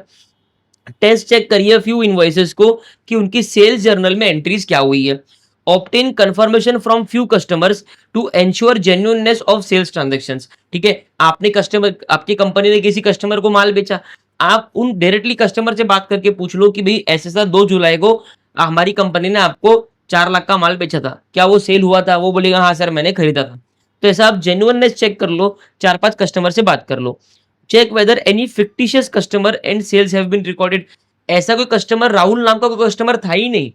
टेस्ट चेक करिए फ्यू इनवॉइसेस को कि उनकी सेल्स जर्नल में एंट्रीज क्या हुई है। Obtain confirmation from few customers to ensure genuineness of sales transactions. ठीक है, आपने कस्टमर, आपकी कंपनी ने किसी कस्टमर को माल बेचा, आप उन डायरेक्टली कस्टमर से बात करके पूछ लो कि भाई ऐसे ऐसा 2 जुलाई को हमारी कंपनी ने आपको 4 लाख का माल बेचा था, क्या वो सेल हुआ था? वो बोलेगा हाँ सर मैंने खरीदा था। तो ऐसा आप जेन्युइननेस चेक कर लो, 4-5 कस्टमर से बात कर लो। Check whether any fictitious customer and sales have been recorded. ऐसा कोई कस्टमर, राहुल नाम का कोई कस्टमर था ही नहीं,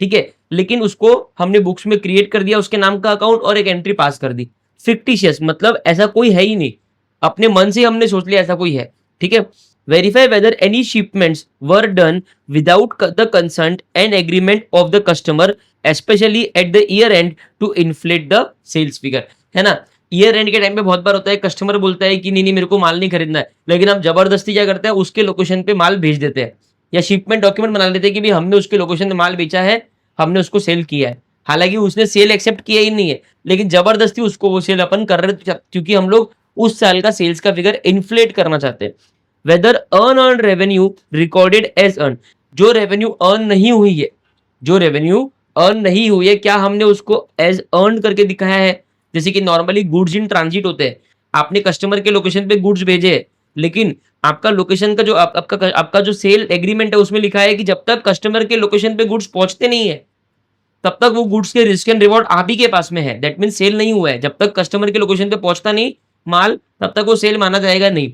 ठीक है, लेकिन उसको हमने बुक्स में क्रिएट कर दिया उसके नाम का अकाउंट और एक एंट्री पास कर दी। फिक्टिशियस मतलब ऐसा कोई है ही नहीं, अपने मन से हमने सोच लिया ऐसा कोई है, ठीक है। Verify whether any shipments were done without the consent and agreement of the customer specially at the year end to inflate the sales figure, है ना। ईयर एंड के टाइम पे बहुत बार होता है कस्टमर बोलता है कि नहीं नहीं मेरे को माल नहीं खरीदना है, लेकिन हम जबरदस्ती क्या करते हैं उसके लोकेशन पे माल भेज देते हैं, या शिपमेंट डॉक्यूमेंट बना लेते हैं कि भाई हमने उसके लोकेशन पे माल बेचा है, हमने उसको सेल किया है, हालांकि उसने सेल एक्सेप्ट किया ही नहीं है, लेकिन जबरदस्ती उसको वो सेल अपन कर रहे हैं क्योंकि हम लोग उस साल का सेल्स का फिगर इन्फ्लेट करना चाहते हैं। Whether earn revenue recorded as earn, जो रेवेन्यू अर्न नहीं हुई है, जो रेवेन्यू अर्न नहीं हुई है, क्या हमने उसको एज अर्न करके दिखाया है? जैसे कि नॉर्मली गुड्स इन ट्रांजिट होते हैं, आपने कस्टमर के लोकेशन पे गुड्स भेजे, लेकिन आपका लोकेशन का जो आपका जो सेल एग्रीमेंट है उसमें लिखा है कि जब तक कस्टमर के लोकेशन पे गुड्स पहुंचते नहीं है तब तक वो गुड्स के रिस्क एंड रिवॉर्ड आप ही के पास में है, दैट मीन सेल नहीं हुआ है। जब तक कस्टमर के लोकेशन पे पहुंचता नहीं माल तब तक वो सेल माना जाएगा नहीं।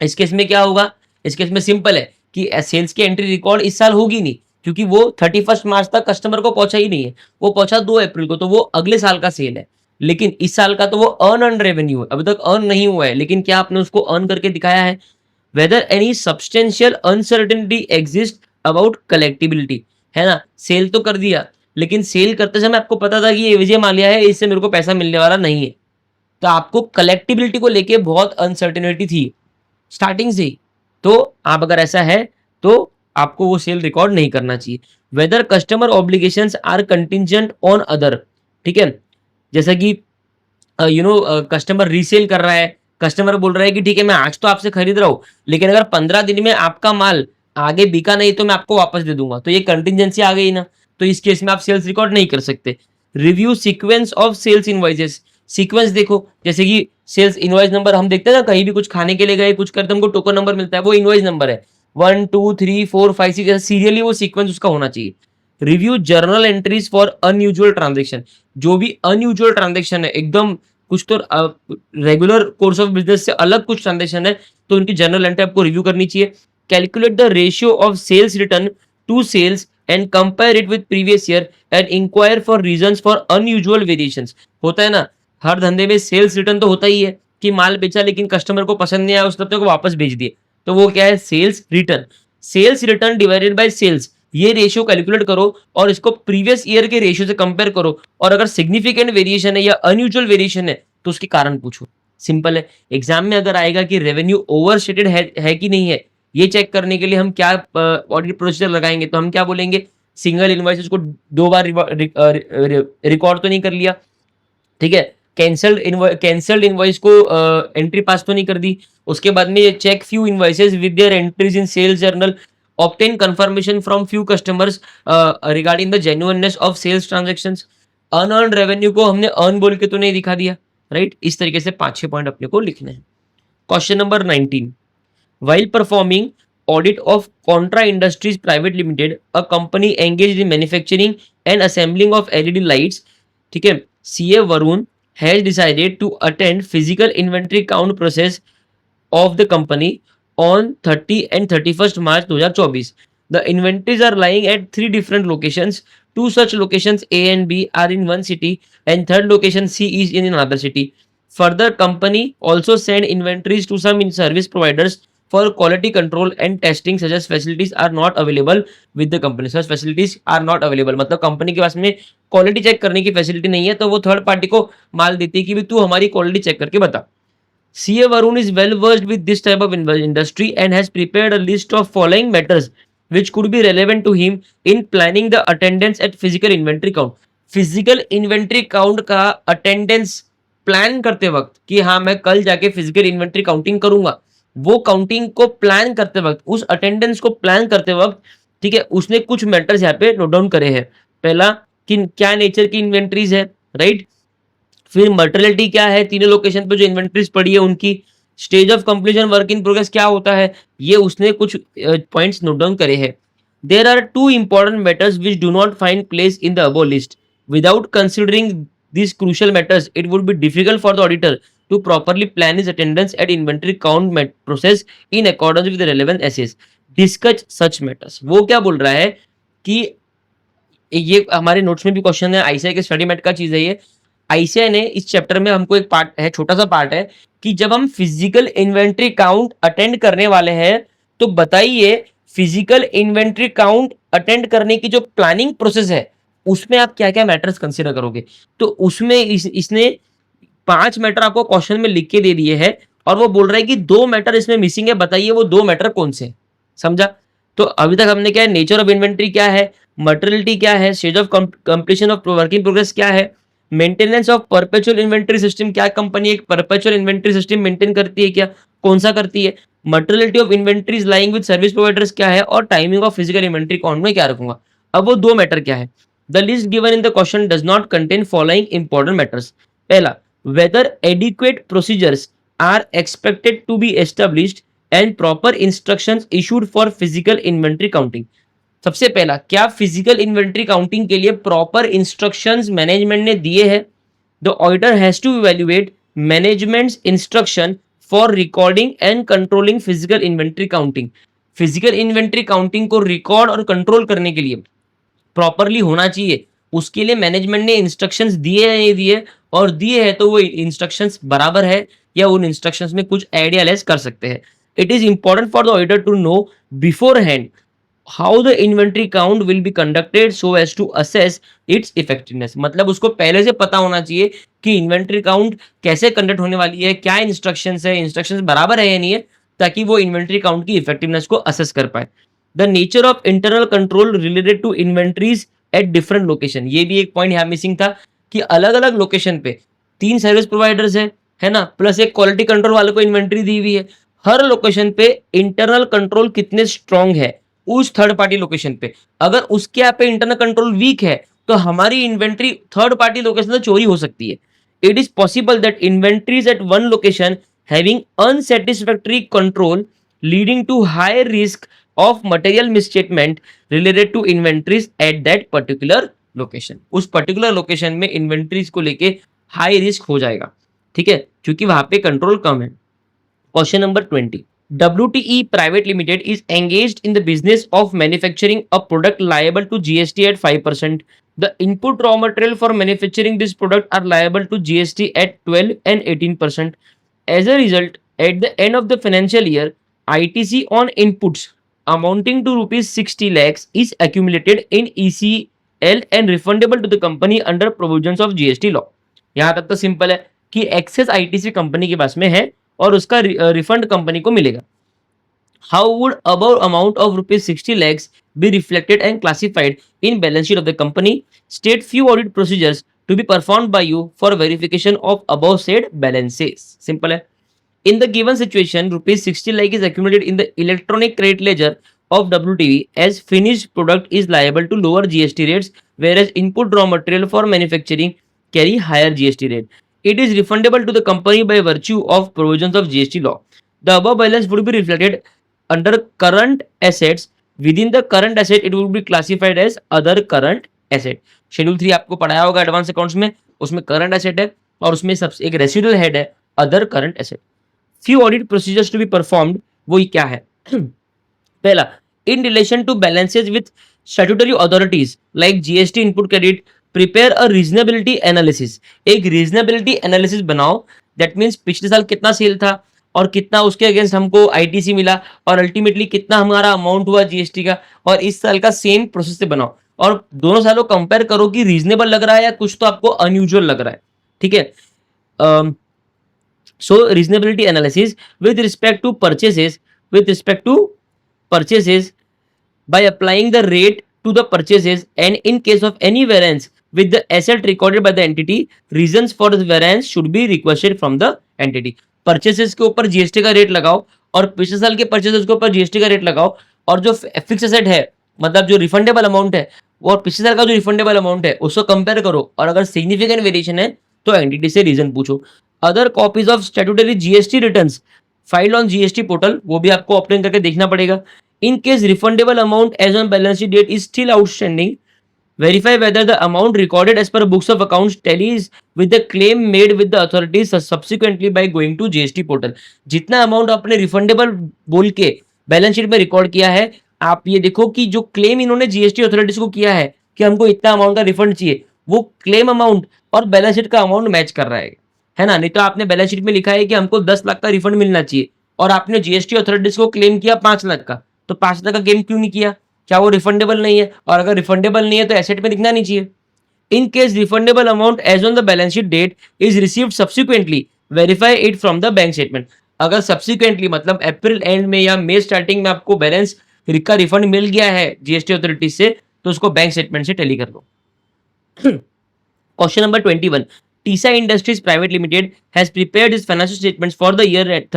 इस केस में क्या होगा? इस केस में सिंपल है कि सेल्स की एंट्री रिकॉर्ड इस साल होगी नहीं, क्योंकि वो 31 मार्च तक कस्टमर को पहुंचा ही नहीं है, वो पहुंचा 2 अप्रैल को, तो वो अगले साल का सेल है। लेकिन इस साल का तो वो अर्न रेवेन्यू है, अभी तक अर्न नहीं हुआ है, लेकिन क्या आपने उसको अर्न करके दिखाया है? Whether any substantial uncertainty exist about collectibility, है ना। सेल तो कर दिया, लेकिन सेल करते समय आपको पता था कि ये विजय माल्या है, इससे मेरे को पैसा मिलने वाला नहीं है, तो आपको कलेक्टिबिलिटी को लेके बहुत अनसर्टेनिटी थी स्टार्टिंग से ही, तो आप अगर ऐसा है तो आपको वो सेल रिकॉर्ड नहीं करना चाहिए। Whether customer obligations are contingent on other, ठीक है, जैसा कि कस्टमर रीसेल कर रहा है, कस्टमर बोल रहा है कि ठीक है मैं आज तो आपसे खरीद रहा हूं, लेकिन अगर 15 दिन में आपका माल आगे बिका नहीं तो मैं आपको वापस दे दूंगा, तो ये कंटिजेंसी आ गई ना, तो इस केस में आप सेल्स रिकॉर्ड नहीं कर सकते। Review sequence of sales invoices, sequence देखो, जैसे कि सेल्स इनवॉइस नंबर हम देखते हैं ना, कहीं भी कुछ खाने के लिए गए कुछ करते हमको टोकन नंबर मिलता है, वो इनवॉइस नंबर है 1 2 3 4 5 6, सीरियली वो सीक्वेंस उसका होना चाहिए। Review journal entries for unusual transaction, जो भी अनयूजुअल ट्रांजेक्शन है, एकदम कुछ तो रेगुलर कोर्स ऑफ बिजनेस से अलग कुछ ट्रांजेक्शन है, तो उनकी जर्नल एंट्री आपको रिव्यू करनी चाहिए। Calculate the ratio of sales return to sales and compare it with previous year and inquire for reasons for unusual variations. होता है ना, हर धंधे में सेल्स रिटर्न तो होता ही है कि माल बेचा लेकिन कस्टमर को पसंद नहीं आया, उसने अपने को वापस भेज दिए, तो वो क्या है? Sales return. Sales return divided by sales, ये रेशियो कैलकुलेट करो और इसको प्रीवियस ईयर के रेशियो से कंपेयर करो, और अगर सिग्निफिकेंट वेरिएशन है या अनयूजुअल वेरिएशन है तो उसके कारण पूछो। सिंपल है। एग्जाम में अगर आएगा कि रेवेन्यू ओवरस्टेटेड है कि नहीं है, ये चेक करने के लिए हम क्या ऑडिट प्रोसीजर लगाएंगे, तो हम क्या बोलेंगे? सिंगल इनवॉइस को 2 बार रिकॉर्ड तो नहीं कर लिया, ठीक है, कैंसल्ड इनवॉइस को एंट्री पास तो नहीं कर दी, उसके बाद में check few invoices with their entries in sales journal, obtain confirmation from few customers regarding the genuineness of sales transactions। unearned revenue को हमने earn बोल के तो नहीं दिखा दिया, राइट। इस तरीके से 5-6 पॉइंट अपने को लिखने हैं। Question number 19, while performing audit of Contra Industries Private Limited, a company engaged in manufacturing and assembling of LED lights, ठीक है, CA Varun has decided to attend physical inventory count process of the company on 30 and 31st March 2024. The inventories are lying at 3 different locations. 2 such locations A and B are in one city and third location C is in another city. Further, company also send inventories to some in service providers for quality control and testing, such as facilities are not available with the company. Such facilities are not available, मतलब company के पास में quality check करने की facility नहीं है, तो वो third party को माल देती है कि भी तू हमारी क्वालिटी चेक करके बता। CA Varun is well versed with this type of industry and has prepared a list of following matters which could be relevant to him in planning the attendance at physical inventory count. Physical inventory count का attendance plan करते वक्त कि हाँ मैं कल जाके physical inventory counting करूंगा, वो काउंटिंग को प्लान करते वक्त, उस अटेंडेंस को प्लान करते वक्त, ठीक है, उसने कुछ मैटर्स यहाँ पे नोट डाउन करे हैं. पहला कि क्या नेचर की इन्वेंट्रीज है, राइट. फिर मटेरियलिटी क्या है, तीनों लोकेशन पे जो इन्वेंट्रीज पड़ी है उनकी. Stage of completion work in progress क्या होता है, ये उसने कुछ पॉइंट्स नोट डाउन करे हैं. There are two important matters which do not find place in the above list. Without considering these crucial matters, it would be difficult for the auditor to properly plan his attendance at inventory count process in accordance with the relevant essays. Discuss such matters. वो क्या बोल रहा है कि ये हमारे notes में भी क्वेश्चन है, आईसीआई के स्टडी मेट का चीज है ये. आईसीआई ने इस चैप्टर में हमको एक पार्ट है, छोटा सा पार्ट है कि जब हम फिजिकल इन्वेंट्री काउंट अटेंड करने वाले हैं तो बताइए फिजिकल इन्वेंट्री काउंट अटेंड करने की जो प्लानिंग प्रोसेस है उसमें आप क्या क्या मैटर्स कंसीडर करोगे. तो उसमें इसने 5 मैटर आपको क्वेश्चन में लिख के दे दिए हैं और वो बोल रहा है कि 2 मैटर इसमें मिसिंग है, बताइए वो 2 मैटर कौन से. समझा. तो अभी तक हमने क्या है, नेचर ऑफ इन्वेंट्री क्या है, मटेरियलिटी क्या है, stage of completion of work in progress क्या है, maintenance of perpetual inventory system, क्या कंपनी एक परपेचुअल इन्वेंट्री सिस्टम मेंटेन करती है, क्या कौन सा करती है, materiality of inventories lying with service providers क्या है, और timing of physical inventory count में क्या रखूंगा. अब वो 2 मैटर क्या है. The list given in the question does not contain following important matters. पहला, whether adequate procedures are expected to be established and proper instructions issued for physical inventory counting. सबसे पहला, क्या फिजिकल इन्वेंट्री काउंटिंग के लिए proper instructions management ने दिए हैं. The auditor has to evaluate management's instruction for recording and controlling physical inventory counting. Physical inventory counting को record और कंट्रोल करने के लिए प्रॉपरली होना चाहिए, उसके लिए मैनेजमेंट ने इंस्ट्रक्शंस दिए या नहीं दिए, और दिए हैं तो वो इंस्ट्रक्शंस बराबर है या उन इंस्ट्रक्शंस में कुछ आइडिया लेस कर सकते हैं. It is important for the auditor to know beforehand how the inventory count will be conducted so as to assess its effectiveness. मतलब उसको पहले से पता होना चाहिए कि इन्वेंट्री काउंट कैसे कंडक्ट होने वाली है, क्या इंस्ट्रक्शंस है, इंस्ट्रक्शंस बराबर है या नहीं है, ताकि वो इन्वेंट्री काउंट की इफेक्टिवनेस को असेस कर पाए. The nature of internal control related to inventories at different location. ये भी एक पॉइंट यहाँ मिसिंग था कि अलग अलग लोकेशन पे 3 सर्विस प्रोवाइडर्स है ना, प्लस एक क्वालिटी कंट्रोल वाले को इन्वेंट्री दी हुई है. हर लोकेशन पे इंटरनल कंट्रोल कितने स्ट्रॉन्ग है उस थर्ड पार्टी लोकेशन पे. अगर उसके यहाँ पे इंटरनल कंट्रोल वीक है तो हमारी इन्वेंट्री थर्ड पार्टी लोकेशन से चोरी हो सकती है. It is possible that inventories at one location having unsatisfactory control leading to high risk of material misstatement related to inventories at that particular location. उस particular location में inventories को लेके high risk हो जाएगा, ठीक है, क्योंकि वहां पे कंट्रोल कम है. Question number 20. WTE Private Limited is engaged in the business of manufacturing a product liable to GST at 5%. The input raw material for manufacturing this product are liable to GST at 12 and 18%. As a result, at the end of the financial year, ITC on inputs amounting to rupees 60 lakhs is accumulated in ECL and refundable to the company under provisions of GST law. यहां तक तो simple है कि access ITC company के पास में है और उसका रिफंड कंपनी को मिलेगा. How would above amount of rupees 60 lakhs be reflected and classified in balance sheet of the company? State few audit procedures to be performed by you for verification of above said balances. Simple है. In the given situation, rupees 60 lakh is accumulated in the electronic credit ledger of WTV as finished product is liable to lower GST rates, whereas input raw material for manufacturing carry higher GST rate. It is refundable to the company by virtue of provisions of GST law. The above balance would be reflected under current assets. Within the current asset, it would be classified as other current asset. Schedule 3 आपको पढ़ाया होगा advance accounts में, उसमें current asset है और उसमें सबसे एक रेसिडुअल हेड है other current asset. Few audit procedures to be performed, वो क्या है. पहला, in relation to balances with statutory authorities like GST input credit, prepare a reasonability analysis. एक reasonability analysis बनाओ. That means पिछले साल कितना सेल था और कितना उसके अगेंस्ट हमको आईटीसी मिला और अल्टीमेटली कितना हमारा अमाउंट हुआ जीएसटी का, और इस साल का सेम प्रोसेस से बनाओ और दोनों सालों कंपेयर करो कि रीजनेबल लग रहा है या कुछ तो आपको अनयूजुअल लग रहा है. ठीक है. So reasonability analysis with respect to purchases by applying the rate to the purchases, and in case of any variance with the asset recorded by the entity, reasons for the variance should be requested from the entity. Purchases के ऊपर GST का rate लगाओ और पिछले साल के purchases के ऊपर जीएसटी का रेट लगाओ, और जो फिक्स एसेट है मतलब जो रिफंडेबल अमाउंट है वो और पिछले साल का जो रिफंडेबल अमाउंट है उसको कंपेयर करो, और अगर सिग्निफिकेंट वेरिएशन है तो एंटिटी से रीजन पूछो. Other copies of statutory GST returns filed on GST portal, वो भी आपको ऑप्टेन करके देखना पड़ेगा. In case refundable amount as on balance sheet date is still outstanding, verify whether the amount recorded as per books of accounts tallies with the claim made with the authorities subsequently by going to GST portal. जितना amount आपने refundable बोल के balance sheet में record किया है, आप ये देखो कि जो क्लेम इन्होंने जीएसटी अथॉरिटीज को किया है कि हमको इतना अमाउंट का रिफंड चाहिए, वो क्लेम अमाउंट और बैलेंस शीट का अमाउंट मैच कर रहा है ना. नहीं तो आपने बैलेंस शीट में लिखा है कि हमको 10 लाख का रिफंड मिलना चाहिए और आपने जीएसटी अथॉरिटीज को क्लेम किया 5 लाख का, तो 5 लाख का क्लेम क्यों नहीं किया? क्या वो रिफंडेबल नहीं है? और अगर रिफंडेबल नहीं है तो एसेट में दिखना नहीं चाहिए. In case refundable amount as on the balance sheet date is received subsequently, verify it from the bank statement. अगर सब्सिक्वेंटली मतलब अप्रैल एंड में या मई स्टार्टिंग में आपको बैलेंस का रिफंड मिल गया है जीएसटी अथॉरिटी से, तो उसको बैंक स्टेटमेंट से टैली कर लो. Question number 21. टीसा industries private limited has prepared its financial statements for the year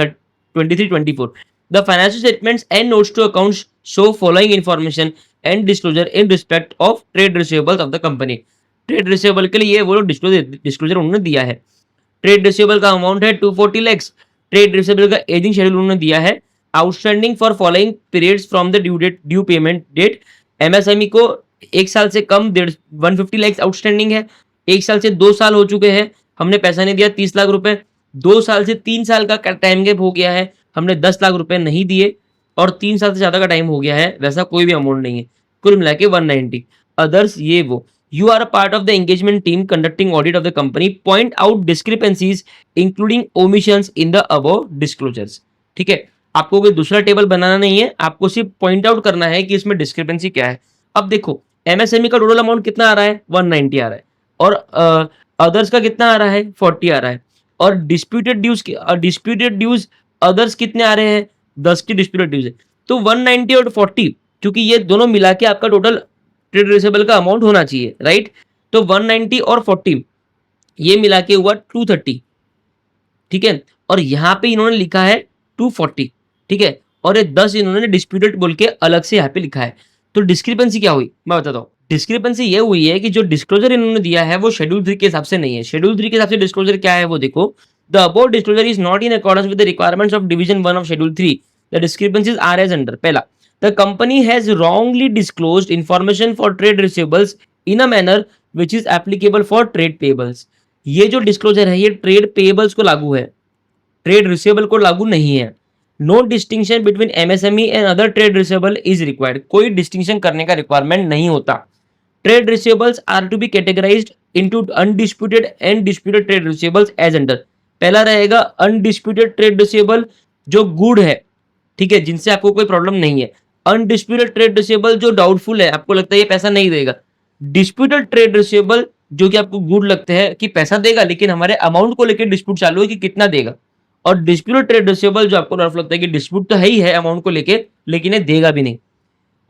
23-24. The financial statements and notes to accounts show following information and disclosure in respect of trade receivables of the company. Trade receivable के लिए ये वो disclosure उन्होंने दिया है. Trade receivable का amount है 240 lakh. Trade receivable का एजिंग शेड्यूल उन्होंने दिया है. Outstanding for following periods from the due payment date. MSME को 1 साल से कम 150 लाख आउटस्टैंडिंग है. 1 साल से 2 साल हो चुके हैं, हमने पैसा नहीं दिया 30 लाख रुपए. 2 साल से 3 साल का टाइम गैप हो गया है, हमने 10 लाख रुपए नहीं दिए, और 3 साल से ज्यादा का टाइम हो गया है, वैसा कोई भी अमाउंट नहीं है. कुल मिला के 190. अदर्स ये वो. You are a part of the engagement team conducting audit of the company. Point out discrepancies including omissions in the above disclosures. ठीक है, आपको कोई दूसरा टेबल बनाना नहीं है, आपको सिर्फ पॉइंट आउट करना है कि इसमें डिस्क्रिपेंसी क्या है. अब देखो एमएसएमई का टोटल अमाउंट कितना आ रहा है, 190 आ रहा है, और अदर्स का कितना आ रहा है, 40 आ रहा है, और डिस्प्यूटेड ड्यूज अदर्स कितने आ रहे हैं, 10 की डिस्प्यूटेड ड्यूज है. तो 190 और 40, क्योंकि ये दोनों मिला के आपका टोटल ट्रेड रिसीवेबल का अमाउंट होना चाहिए, राइट. तो 190 और 40 ये मिला के हुआ 230. ठीक है, और यहाँ पे इन्होंने लिखा है 240. ठीक है, और ये 10 इन्होंने डिस्प्यूटेड बोल के अलग से यहाँ पे लिखा है. तो डिस्क्रिपेंसी क्या हुई मैं बताता हूँ. डिस्क्रिपेंसी ये हुई है कि जो डिस्क्लोजर इन्होंने दिया है वो शेड्यूल 3 के हिसाब से नहीं है. शेड्यूल 3 के हिसाब से डिस्क्लोजर क्या है वो देखो. The above disclosure is not in accordance with the requirements of Division 1 of Schedule 3. The discrepancies are as under. पहला, the company has wrongly disclosed information for trade receivables in a manner which is applicable for trade payables. ये जो disclosure है ये trade payables को लागू है, trade receivable को लागू नहीं है. No distinction between MSME and other trade receivable is required. कोई डिस्टिंक्शन करने का रिक्वायरमेंट नहीं होता. Trade receivables are to be categorised into undisputed and disputed trade receivables as under. पहला रहेगा अनडिस्प्यूटेड ट्रेड रिसीवेबल जो गुड है, ठीक है, जिनसे आपको कोई प्रॉब्लम नहीं है. अनडिस्प्यूटेड ट्रेड रिसीवेबल जो डाउटफुल है, आपको लगता है ये पैसा नहीं देगा. डिस्प्यूटेड ट्रेड रिसीवेबल जो कि आपको गुड लगते हैं कि पैसा देगा, लेकिन हमारे अमाउंट को लेकर डिस्प्यूट चालू है कि कितना देगा. और डिस्प्यूटेड ट्रेड रिसीवेबल जो आपको डर लगता है कि डिस्प्यूट तो है ही है अमाउंट को लेके, लेकिन ये देगा भी नहीं.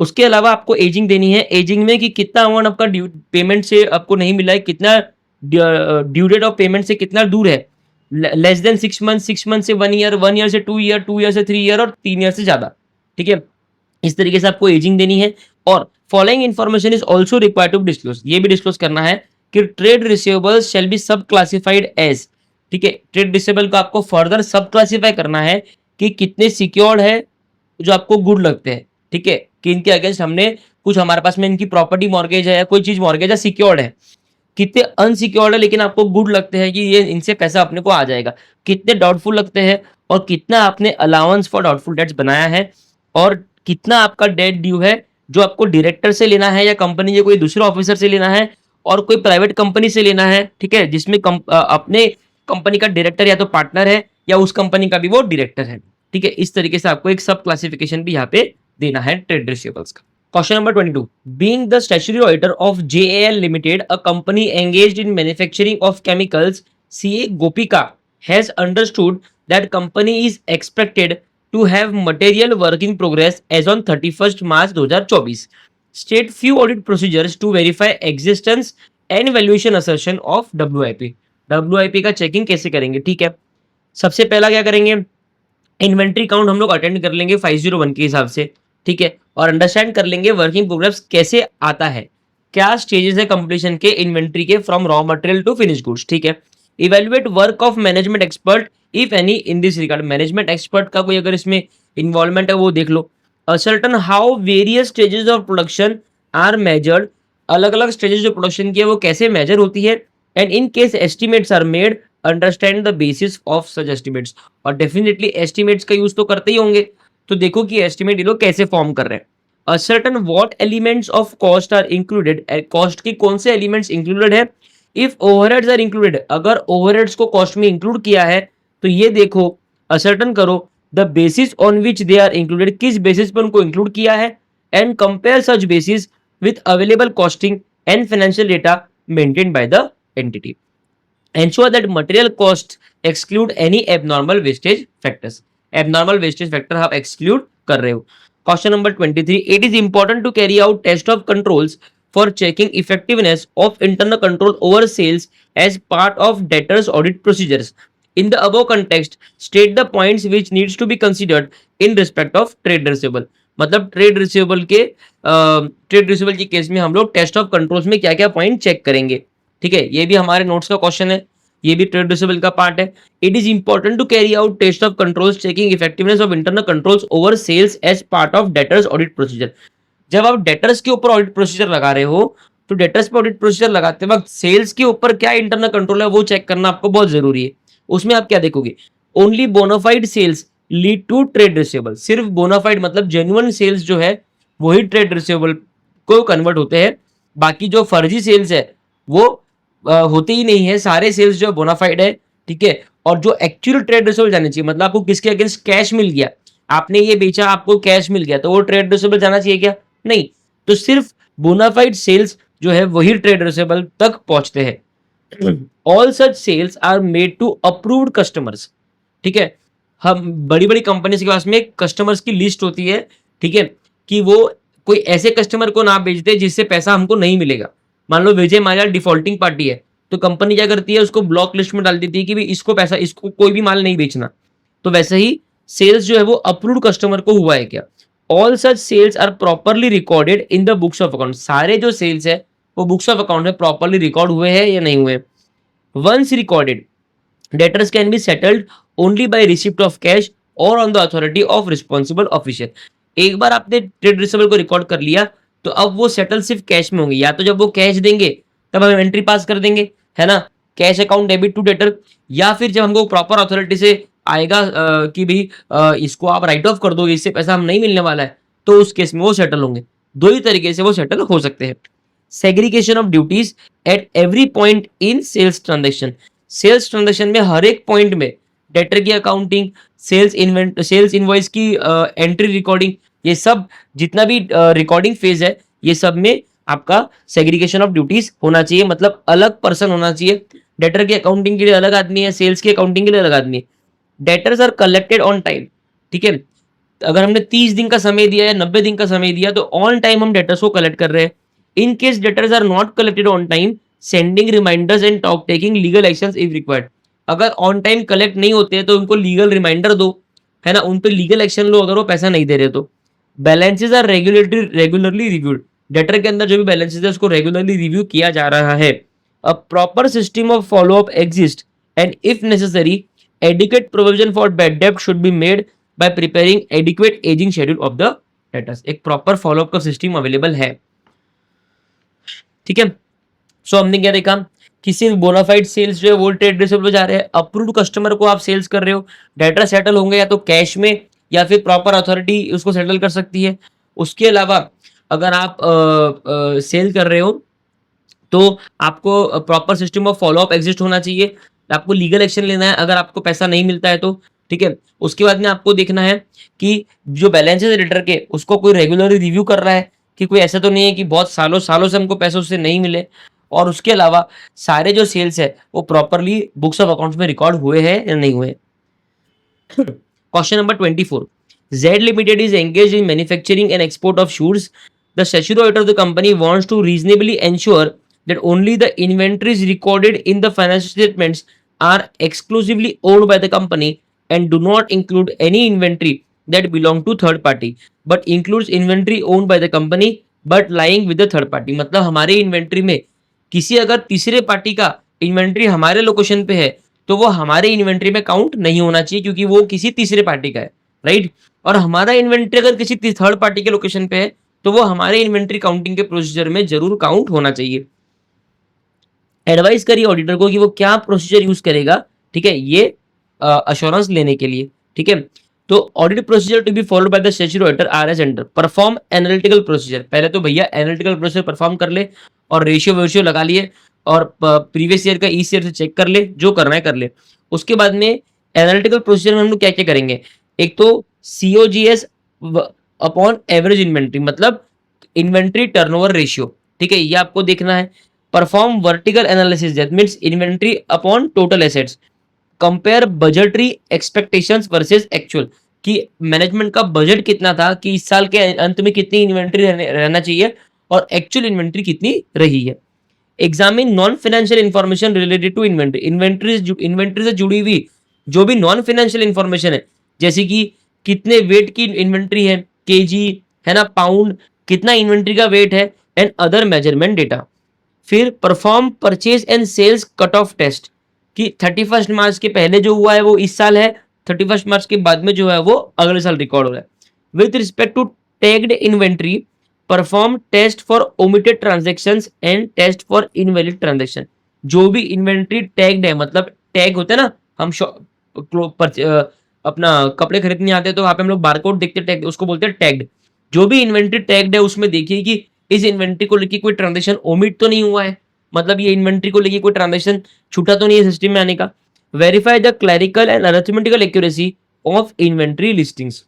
उसके अलावा आपको एजिंग देनी है. एजिंग में कि कितना अमाउंट आपका पेमेंट से आपको नहीं मिला है, कितना ड्यू डेट ऑफ पेमेंट से कितना दूर है. लेस देन 6 मंथ, 6 मंथ से 1 ईयर, 1 ईयर से 2 ईयर, 2 ईयर से 3 ईयर, और 3 ईयर से ज्यादा. ठीक है, इस तरीके से आपको एजिंग देनी है. और following information is also required to disclose. ये भी डिस्क्लोज करना है कि trade receivables shall be sub classified as. ठीक है, ट्रेड रिसीवेबल को आपको फर्दर सब क्लासिफाई करना है कि कितने सिक्योर्ड है जो आपको गुड लगते हैं. ठीक है, कि इनके अगेंस्ट हमने कुछ, हमारे पास में इनकी प्रॉपर्टी मॉर्गेज है या कोई चीज मॉर्गेज है, सिक्योर्ड है. कितने अनसिक्योर्ड है लेकिन आपको गुड लगते हैं कि ये इनसे पैसा अपने को आ जाएगा. कितने डाउटफुल लगते हैं, और कितना आपने अलाउंस फॉर डाउटफुल डेट्स बनाया है, और कितना आपका डेट ड्यू है जो आपको डायरेक्टर से लेना है या कंपनी के कोई दूसरे ऑफिसर से लेना है, और कोई प्राइवेट कंपनी से लेना है. ठीक है, जिसमें अपने कंपनी का डायरेक्टर या तो पार्टनर है या उस कंपनी का भी वो डायरेक्टर है. ठीक है, इस तरीके से आपको एक सब क्लासिफिकेशन भी यहाँ पे देना है ट्रेड रिसीवेबल्स का. Question number 22. Being the statutory auditor of JAL Limited, a company engaged in manufacturing of chemicals, CA Gopika has understood that company is expected to have material work in progress as on 31st March 2024. State few audit procedures to verify existence and valuation assertion of WIP. WIP का checking कैसे करेंगे, ठीक है। सबसे पहला क्या करेंगे, inventory count हम लोग अटेंड कर लेंगे 501 के हिसाब से, ठीक है, और अंडरस्टैंड कर लेंगे वर्किंग प्रोग्रेस कैसे आता है, क्या स्टेजेस है कंप्लीशन के इन्वेंट्री के from raw material to finish goods, ठीक है। Evaluate work of management expert if any in this regard, management expert का कोई अगर इसमें इन्वॉल्वमेंट है वो देख लो। Ascertain how various stages of production are measured, अलग अलग स्टेजेस जो प्रोडक्शन की है वो कैसे मेजर होती है। And in case estimates are made, understand the basis of such estimates, और डेफिनेटली एस्टिमेट्स का यूज तो करते ही होंगे, तो देखो कि एस्टिमेट ये लोग कैसे फॉर्म कर रहे हैं। Ascertain what elements of cost are included, cost की कौन से एलिमेंट्स इंक्लूडेड है। इफ ओवरहेड्स आर इंक्लूडेड, अगर ओवरहेड्स को कॉस्ट में इंक्लूड किया है तो ये देखो असर्टन करो the basis on which they are included, किस बेसिस पर उनको इंक्लूड किया है, and compare such basis with available costing and financial data maintained by the entity. Ensure that material costs exclude any abnormal wastage factors. Abnormal wastage factor आप exclude कर रहे हो। Question number 23. It is important to carry out test of controls for checking effectiveness of internal control over sales as part of debtors audit procedures. In the above context, state the points which needs to be considered in respect of trade receivable. मतलब trade receivable के trade receivable के case में हम लोग test of controls में क्या क्या point check करेंगे, ठीक है। ये भी हमारे नोट्स का क्वेश्चन है, ये भी ट्रेड रिसीवेबल का पार्ट है। It is important to carry out test of controls checking effectiveness of internal controls over sales as part of debtors audit procedure. जब आप डेटर्स के ऊपर ऑडिट प्रोसीजर लगा रहे हो तो डेटर्स पे ऑडिट प्रोसीजर लगाते वक्त सेल्स के ऊपर क्या इंटरनल कंट्रोल है वो चेक करना आपको बहुत जरूरी है। उसमें आप क्या देखोगे, only bonafide sales lead to trade receivable, सिर्फ बोनाफाइड मतलब जेन्युइन सेल्स जो है वही ट्रेड रिसीवेबल को कन्वर्ट होते हैं, बाकी जो फर्जी सेल्स है वो होते ही नहीं है, सारे सेल्स जो बोनाफाइड है, ठीक है। और जो एक्चुअल ट्रेड रिसीवेबल जाने चाहिए, मतलब आपको किसके अगेंस्ट कैश मिल गया, आपने ये बेचा आपको कैश मिल गया, तो वो ट्रेड रिसीवेबल जाना चाहिए क्या, नहीं, तो सिर्फ बोनाफाइड सेल्स जो है वही ट्रेड रिसीवेबल तक पहुंचते हैं। All such sales are made to approved customers, ठीक है। हम बड़ी बड़ी कंपनीज के पास में कस्टमर्स की लिस्ट होती है, ठीक है, कि वो कोई ऐसे कस्टमर को ना बेच दे जिससे पैसा हमको नहीं मिलेगा। मान लो विजय माल्या डिफॉल्टिंग पार्टी है, तो कंपनी क्या करती है, उसको ब्लॉक लिस्ट में डाल देती है कि भाई इसको पैसा, इसको कोई भी माल नहीं बेचना। तो वैसे ही सेल्स जो है वो अप्रूव्ड कस्टमर को हुआ है क्या। All such sales are properly recorded in the books of account, सारे जो सेल्स है वो बुक्स ऑफ अकाउंट में प्रॉपरली रिकॉर्ड हुए हैं या नहीं हुए। Once recorded debtors can be settled only by receipt of cash और on the authority of responsible officer. एक बार आपने ट्रेड रिसीवेबल को रिकॉर्ड कर लिया तो अब वो सेटल सिर्फ कैश में होंगे, या तो जब वो कैश देंगे तब हम एंट्री पास कर देंगे, है ना, cash account debit to debtor, या फिर जब हमको प्रॉपर अथॉरिटी से आएगा कि भाई इसको आप राइट ऑफ कर दोगे, इससे पैसा हम नहीं मिलने वाला है, तो उस केस में वो सेटल होंगे। दो ही तरीके से वो सेटल हो सकते हैं। Segregation of duties at every point in sales transaction, sales transaction में हर एक पॉइंट में डेटर की अकाउंटिंग, सेल्स इनवॉइस की एंट्री रिकॉर्डिंग, ये सब जितना भी रिकॉर्डिंग फेज है ये सब में आपका सेग्रीगेशन ऑफ ड्यूटीज होना चाहिए, मतलब अलग पर्सन होना चाहिए। डेटर की अकाउंटिंग के लिए अलग आदमी है, सेल्स की अकाउंटिंग के लिए अलग आदमी है। Debtors are collected on time, ठीक है। अगर हमने 30 दिन का समय दिया या 90 दिन का समय दिया तो ऑन टाइम हम डेटर्स को कलेक्ट कर रहे हैं। In case debtors are not collected on time, sending reminders and taking legal actions if required. अगर ऑन टाइम कलेक्ट नहीं होते हैं तो उनको लीगल रिमाइंडर दो, है ना, उन पे लीगल एक्शन लो अगर वो पैसा नहीं दे रहे तो। Balances are regularly reviewed, debtor के अंदर जो भी बैलेंसेस है उसको रेगुलरली रिव्यू किया जा रहा है। A proper system of follow up exist and if necessary adequate provision for bad डेब्ट should be made by preparing adequate ageing schedule of the debtors. एक प्रॉपर फॉलो अप का system available है, ठीक है। सो हमने क्या देखा कि सिर्फ बोनाफाइड सेल्स जो है वो ट्रेड रिसीवेबल जा रहे हैं, अप्रूव्ड कस्टमर को आप सेल्स कर रहे हो, डेटर सेटल होंगे या तो कैश में या फिर प्रॉपर अथॉरिटी उसको सेटल कर सकती है। उसके अलावा अगर आप सेल कर रहे हो तो आपको proper system of follow up exist होना चाहिए, आपको लीगल एक्शन लेना है अगर आपको पैसा नहीं मिलता है तो, ठीक है। उसके बाद में आपको देखना है कि जो बैलेंसेस है डेटर के उसको कोई रेगुलरली रिव्यू कर रहा है, कि कोई ऐसा तो नहीं है कि बहुत सालों सालों से हमको पैसे उससे नहीं मिले। और उसके अलावा सारे जो सेल्स है वो प्रॉपरली बुक्स ऑफ अकाउंट्स में रिकॉर्ड हुए हैं या नहीं हुए। Question number 24, Z Limited is engaged in manufacturing and export of shoes. The statutory auditor of the company wants to reasonably ensure that only the inventories recorded in the financial statements are exclusively owned by the company and do not include any inventory that belong to third party but includes inventory owned by the company but lying with the third party। मतलब हमारे inventory में किसी अगर तीसरे party का inventory हमारे location पे है तो वो हमारे इन्वेंट्री में काउंट नहीं होना चाहिए क्योंकि वो किसी तीसरे पार्टी का है, राइट। और हमारा इन्वेंट्री अगर किसी थर्ड पार्टी के लोकेशन पे है तो वो हमारे इन्वेंट्री काउंटिंग के प्रोसीजर में जरूर काउंट होना चाहिए। एडवाइस करिए ऑडिटर को कि वो क्या प्रोसीजर यूज करेगा, ठीक है, ये अश्योरेंस लेने के लिए, ठीक है। तो audit procedure to be followed by the statutory auditor are as under. Perform analytical procedure, पहले तो भैया एनालिटिकल प्रोसीजर परफॉर्म कर ले और रेशियो वेशियो लगा लिए और प्रीवियस ईयर का इस ईयर से चेक कर ले, जो करना है कर ले। उसके बाद में एनालिटिकल प्रोसीजर में हम लोग क्या क्या करेंगे, एक तो COGS अपॉन एवरेज इन्वेंट्री, मतलब इन्वेंट्री टर्नओवर रेशियो, ठीक है, ये आपको देखना है। Perform vertical analysis, that means inventory upon total assets. Compare budgetary expectations versus actual, कि मैनेजमेंट का बजट कितना था कि इस साल के अंत में कितनी इन्वेंट्री रहना चाहिए और एक्चुअल इन्वेंट्री कितनी रही है। Examine non financial information related to inventory, inventory से जुड़ी हुई जो भी नॉन फाइनेंशियल इंफॉर्मेशन है, जैसे कि कितने वेट की इन्वेंट्री है, केजी है ना, पाउंड, कितना इन्वेंट्री का वेट है एंड अदर मेजरमेंट डेटा। फिर perform purchase and sales cut off test, कि 31 मार्च के पहले जो हुआ है वो इस साल है, 31 मार्च के बाद में जो है वो अगले साल रिकॉर्ड हो रहा है। With respect to tagged inventory, perform test for omitted transactions and test for invalid transaction. जो भी इन्वेंट्री टैग्ड है, मतलब टैग होते हैं ना, हम अपना कपड़े खरीदने आते हैं तो वहां पे हम लोग बारकोड देखते हैं, टैग, उसको बोलते हैं टैग्ड। जो भी इन्वेंट्री टैग्ड है उसमें देखिए कि इस इन्वेंट्री को लेकर कोई ट्रांजेक्शन ओमिट तो नहीं हुआ है, मतलब ये इन्वेंट्री को लेके कोई ट्रांजेक्शन छूटा तो नहीं है सिस्टम में आने का। Verify the clerical and arithmetical accuracy of inventory listings.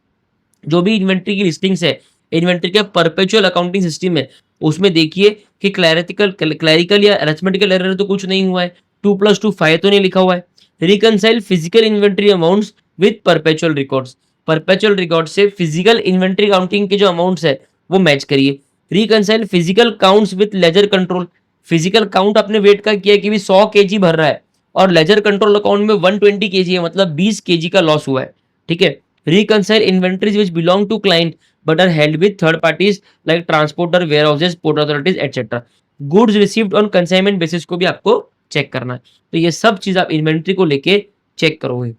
जो भी इन्वेंट्री की लिस्टिंग्स है, इन्वेंट्री का परपेचुअल अकाउंटिंग सिस्टम है, उसमें देखिए कि क्लैरिकल या अरिथमेटिकल एरर तो कुछ नहीं हुआ है, 2+2 5 तो नहीं लिखा हुआ है। Reconcile physical inventory amounts with perpetual records, perpetual record से फिजिकल इन्वेंट्री काउंटिंग के जो अमाउंट्स है वो मैच करिए। Reconcile physical counts with ledger control, physical count अपने वेट का किया कि भी 100 केजी भर रहा है और लेजर कंट्रोल अकाउंट में 120 केजी है, मतलब 20 केजी का लॉस हुआ है, ठीक है। Reconcile inventories which belong to client but are held with third parties like transporter, warehouses, port authorities etcetera. Goods received on consignment basis को भी आपको चेक करना है। तो ये सब चीज आप इन्वेंट्री को लेके चेक करोगे,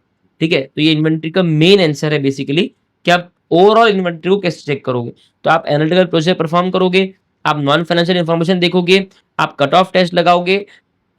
ठीक है। तो ये इन्वेंट्री का मेन आंसर है बेसिकली कि आप ओवरऑल इन्वेंट्री को कैसे चेक करोगे। तो आप एनालिटिकल प्रोसेस परफॉर्म करोगे, आप नॉन फाइनेंशियल इंफॉर्मेशन देखोगे, आप कट ऑफ टेस्ट लगाओगे,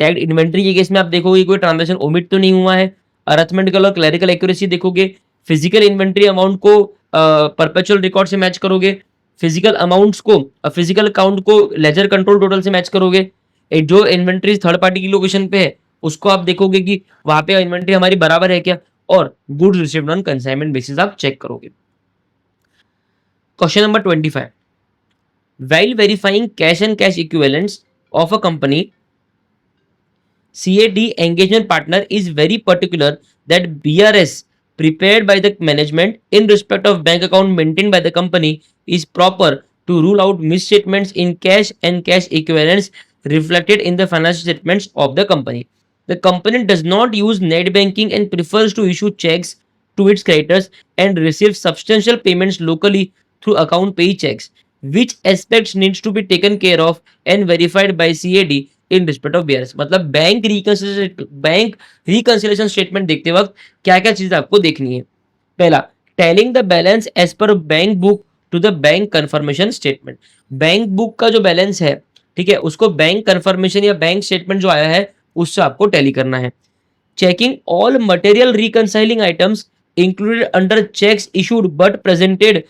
टैग्ड इन्वेंट्री के केस में आप देखोगे कोई ट्रांजैक्शन ओमिट तो नहीं हुआ है, अरिथमेटिकल और क्लैरिकल एक्यूरेसी देखोगे, फिजिकल इन्वेंट्री अमाउंट को परपेचुअल रिकॉर्ड से मैच करोगे, फिजिकल अमाउंट्स को फिजिकल अकाउंट को लेजर कंट्रोल टोटल से मैच करोगे, जो इन्वेंट्री थर्ड पार्टी की लोकेशन पे है उसको आप देखोगे कि वहां पे इन्वेंट्री हमारी बराबर है क्या, और goods received on consignment basis आप चेक करोगे। Question number 25, while verifying cash and cash equivalents of a company, CAD engagement partner is very particular that BRS prepared by the management in respect of bank account maintained by the company is proper to rule out misstatements in cash and cash equivalents reflected in the financial statements of the company. The company does not use net banking and prefers to issue checks to its creditors and receive substantial payments locally through account pay checks. Which aspects needs to be taken care of and verified by CAD in respect of BRS। मतलब bank reconciliation statement देखते वक्त क्या क्या चीज आपको देखनी है। पहला, telling the balance as per bank book to the bank confirmation statement. Bank book का जो बैलेंस है, ठीक है, उसको बैंक कंफर्मेशन या बैंक स्टेटमेंट जो आया है उससे आपको टैली करना है। Checking all material reconciling items included under cheques issued but presented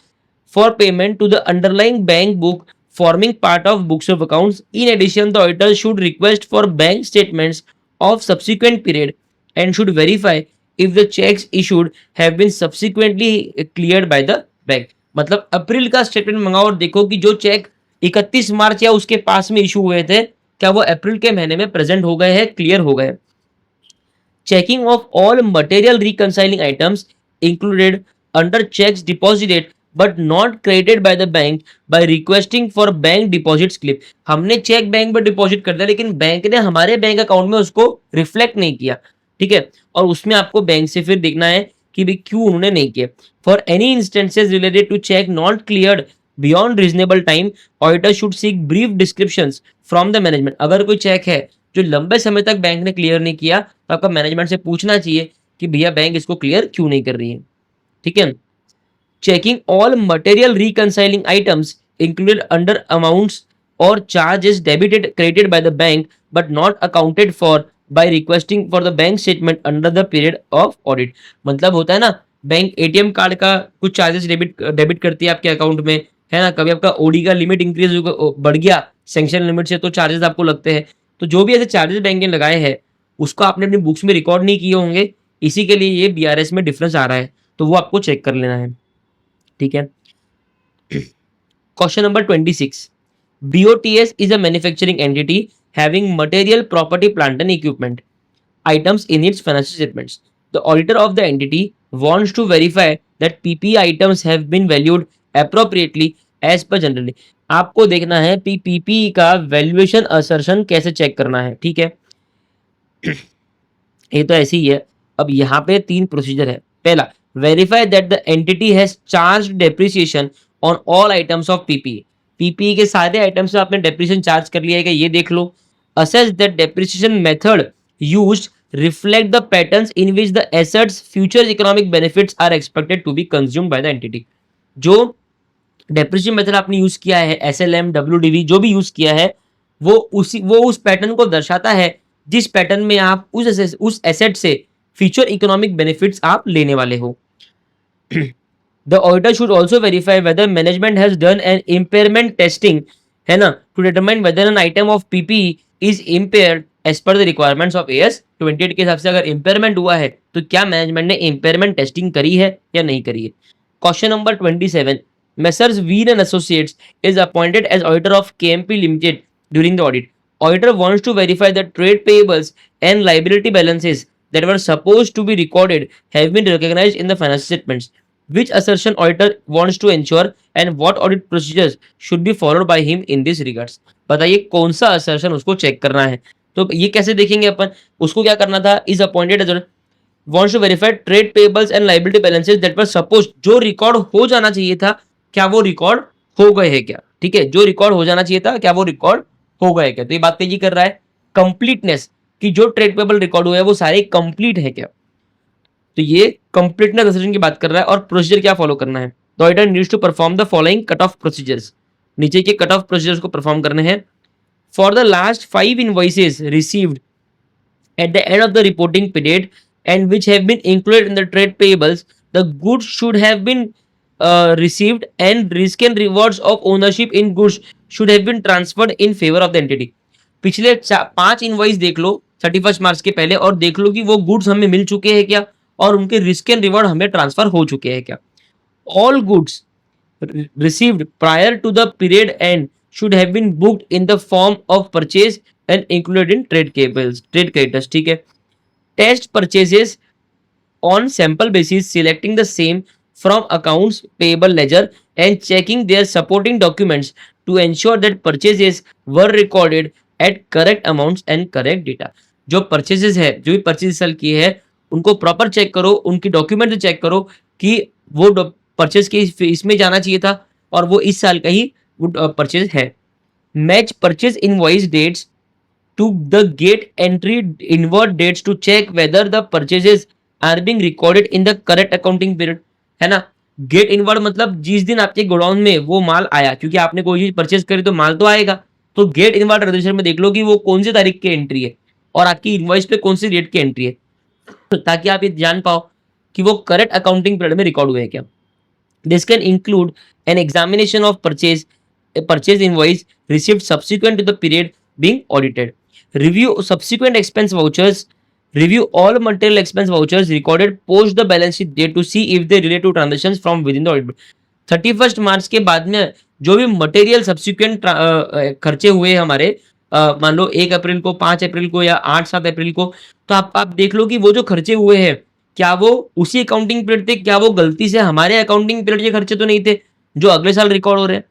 for payment to the underlying bank book forming part of books of accounts. In addition, the auditor should request for bank statements of subsequent period and should verify if the checks issued have been subsequently cleared by the bank। मतलब अप्रैल का statement मंगाओ और देखो कि जो check 31 मार्च या उसके पास में issue हुए थे क्या वो अप्रैल के महीने में प्रेजेंट हो गए हैं, क्लियर हो गए? Checking of all material reconciling items included under checks deposited but not credited by the bank by requesting for bank deposit slip. हमने चेक बैंक में डिपॉजिट कर दिया लेकिन बैंक ने हमारे बैंक अकाउंट में उसको रिफ्लेक्ट नहीं किया, ठीक है, और उसमें आपको बैंक से फिर देखना है कि भाई क्यों उन्होंने नहीं किया. For any instances related to cheque not cleared beyond reasonable time, auditor should seek brief descriptions from the management. अगर कोई चेक है जो लंबे समय तक बैंक ने क्लियर नहीं किया तो आपका मैनेजमेंट से पूछना चाहिए कि भैया बैंक इसको क्लियर क्यों नहीं कर रही है, ठीक है. Checking all material reconciling items included under amounts और charges debited credited by the bank but not accounted for by requesting for the bank statement under the period of audit. मतलब होता है ना, बैंक एटीएम कार्ड का कुछ charges debit करती है आपके अकाउंट में, है ना. कभी आपका ओडी का लिमिट इंक्रीज बढ़ गया सैंक्शन लिमिट से तो चार्जेस आपको लगते हैं. तो जो भी ऐसे चार्जेस बैंक ने लगाए हैं उसको आपने अपनी बुक्स में रिकॉर्ड नहीं किए होंगे, इसी के लिए ये बीआरएस में डिफरेंस आ रहा है, तो वो आपको चेक कर लेना है, ठीक है. Question number 26. BOTS is a manufacturing entity having material, property, plant and equipment items in its financial statements. The auditor of the entity wants to verify that PPE items have been valued appropriately as per generally. आपको देखना है PPE का valuation assertion कैसे check करना है, ठीक है. ये तो ऐसे ही है. अब यहाँ पे 3 प्रोसीजर है. पहला, verify that the entity has charge depreciation on all items of PPE. PPE के सारे आइटम्स में आपने डेप्रिसिएशन चार्ज कर लिया है क्या, ये देख लो. Assess that depreciation method used reflect the patterns in which the assets future economic benefits are expected to be consumed by the entity. जो डेप्रिसिएशन मेथड आपने यूज किया है, एसएलएम, डब्ल्यूडीवी जो भी यूज किया है, वो उस पैटर्न को दर्शाता है जिस पैटर्न में आप उस एसेट से फ्यूचर इकोनॉमिक बेनिफिट्स आप लेने वाले हो. The auditor should also verify whether management has done an impairment testing, है ना, to determine whether an item of PPE is impaired as per the requirements of AS 28 के हिसाब से अगर impairment हुआ है तो क्या मैनेजमेंट ने impairment testing करी है या नहीं करी है. Question number 27. Messrs. Veer and Associates is appointed as auditor of KMP Limited during the audit. Auditor wants to verify that trade payables and liability balances that were supposed to be recorded have been recognized in the financial statements. Which assertion auditor wants to ensure and what audit procedures should be followed by him in this regards. बताइए कौन सा assertion उसको check करना है. तो ये कैसे देखेंगे अपन, उसको क्या करना था, is appointed as wants to verify trade payables and liability balances that were supposed, जो रिकॉर्ड हो जाना चाहिए था क्या वो रिकॉर्ड हो गए हैं क्या, ठीक है, जो रिकॉर्ड हो जाना चाहिए था क्या वो रिकॉर्ड हो गए क्या. तो ये बात तेजी कर रहा है कंप्लीटनेस कि जो ट्रेड पेबल रिकॉर्ड हुए हैं वो सारे कंप्लीट है क्या. तो ये कंप्लीटनेस असर्शन की बात कर रहा है. और प्रोसीजर क्या फॉलो करना है, the auditor needs to perform the following cut off procedures. नीचे के कट ऑफ प्रोसीजर्स को परफॉर्म करने हैं. For the last 5 invoices received at the end of the reporting period and which have been included in the trade payables, the goods should have been received and risk and rewards of ownership in goods should have been transferred in favor of the entity. पिछले 5 invoice देख लो 31 मार्च के पहले और देख लो कि वो goods हमें मिल चुके हैं क्या और उनके रिस्क एंड रिवॉर्ड हमें ट्रांसफर हो चुके हैं क्या. All goods received prior to the period end should have been booked in the form of purchase and included in trade creditors, ठीक है. Test purchases on sample basis, selecting the same from accounts payable ledger and checking their supporting documents to ensure that purchases were recorded at correct amounts and correct data. जो purchases है, जो भी purchases cell किए हैं उनको proper check करो, उनकी document check करो कि वो परचेज के इसमें जाना चाहिए था और वो इस साल का ही परचेज है. Match purchase invoice dates to the gate entry inward dates to check whether the purchases are being recorded in the correct accounting period, है ना. गेट इनवर्ट मतलब जिस दिन आपके गोडाउन में वो माल आया, क्योंकि आपने कोई चीज परचेज करी तो माल तो आएगा, तो गेट इनवर्ट रजिस्टर में देख लो कि वो कौन सी तारीख की एंट्री है और आपकी इनवॉइस पे कौन सी डेट की एंट्री है, ताकि आप ये जान पाओ कि वो करेक्ट अकाउंटिंग पीरियड में रिकॉर्ड हुए हैं क्या. This can include an examination of a purchase invoice received subsequent to the period being audited. Review subsequent expense vouchers. Review all material expense vouchers recorded post the balance sheet date to see if they relate to transactions from within the audit. 31 मार्च के बाद में जो भी material subsequent खर्चे हुए हमारे मान लो 1 अप्रैल को, 5 अप्रैल को या 8-7 अप्रैल को, तो आप देख लो कि वो जो खर्चे हुए हैं क्या वो उसी अकाउंटिंग पीरियड थे, क्या वो गलती से हमारे अकाउंटिंग पीरियड के खर्चे तो नहीं थे जो अगले साल रिकॉर्ड हो रहे हैं।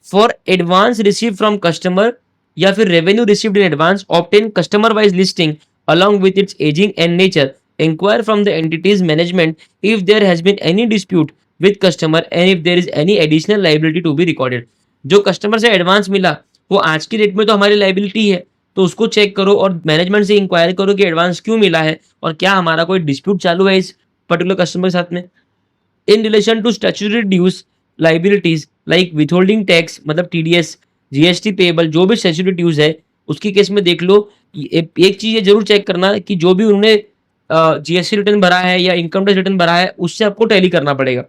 For advance receive from customer या फिर revenue received in advance, obtain customer wise listing along with its aging and nature, inquire from the entity's management if there has been any dispute with customer and if there is any additional liability to be recorded। जो customer से advance मिला वो आज की date में तो हमारी liability है, तो उसको चेक करो और मैनेजमेंट से इंक्वायर करो कि एडवांस क्यों मिला है और क्या हमारा कोई डिस्प्यूट चालू है इस पर्टिकुलर कस्टमर के साथ में। In relation to statutory dues liabilities like withholding tax, मतलब टीडीएस, जीएसटी पेबल, जो भी स्टैट्यूटरी ड्यूज है उसकी केस में देख लो। एक चीज ये जरूर चेक करना कि जो भी उन्होंने जीएसटी रिटर्न भरा है या इनकम टैक्स रिटर्न भरा है उससे आपको टैली करना पड़ेगा।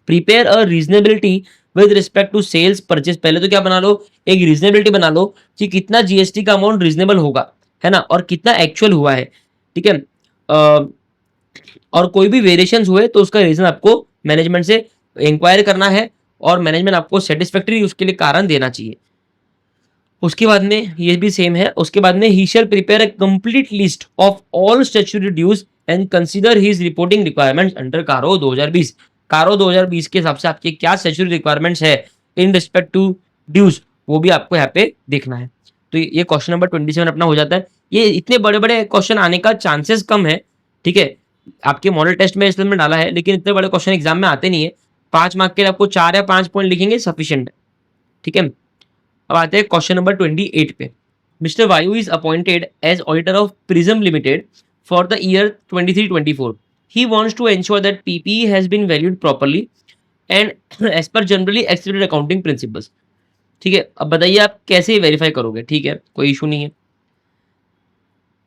Prepare a reasonability with respect to sales purchase. पहले तो क्या बना लो, एक रीजनेबिलिटी बना लो कि कितना जीएसटी का अमाउंट रीजनेबल होगा, है ना, और कितना एक्चुअल हुआ है, ठीक है। और कोई भी वेरिएशंस हुए तो उसका रीजन आपको मैनेजमेंट से इंक्वायर करना है और मैनेजमेंट आपको सेटिस्फैक्टरी उसके लिए कारण देना चाहिए। उसके बाद में ये भी सेम है, उसके बाद में ही shall prepare a complete list of all statutory dues and consider his reporting requirements under CARO 2020। कारो 2020 के हिसाब से आपके क्या स्टैट्यूटरी रिक्वायरमेंट्स है इन रिस्पेक्ट टू ड्यूज, वो भी आपको यहाँ पे देखना है। तो ये क्वेश्चन नंबर 27 अपना हो जाता है। ये इतने बड़े बड़े क्वेश्चन आने का चांसेस कम है, ठीक है। आपके मॉडल टेस्ट में इसलिए डाला है, लेकिन इतने बड़े क्वेश्चन एग्जाम में आते नहीं है। 5 मार्क के लिए आपको 4 या 5 पॉइंट लिखेंगे सफिशिएंट है, ठीक है। अब आते हैं क्वेश्चन नंबर 28 पे। Mister Vayu is appointed as auditor of Prism Limited for the year 23-24। He wants to ensure that PPE has been valued properly and as per generally accepted accounting principles. ठीक है, अब बताइए आप कैसे वेरीफाई करोगे। ठीक है, कोई इशू नहीं है।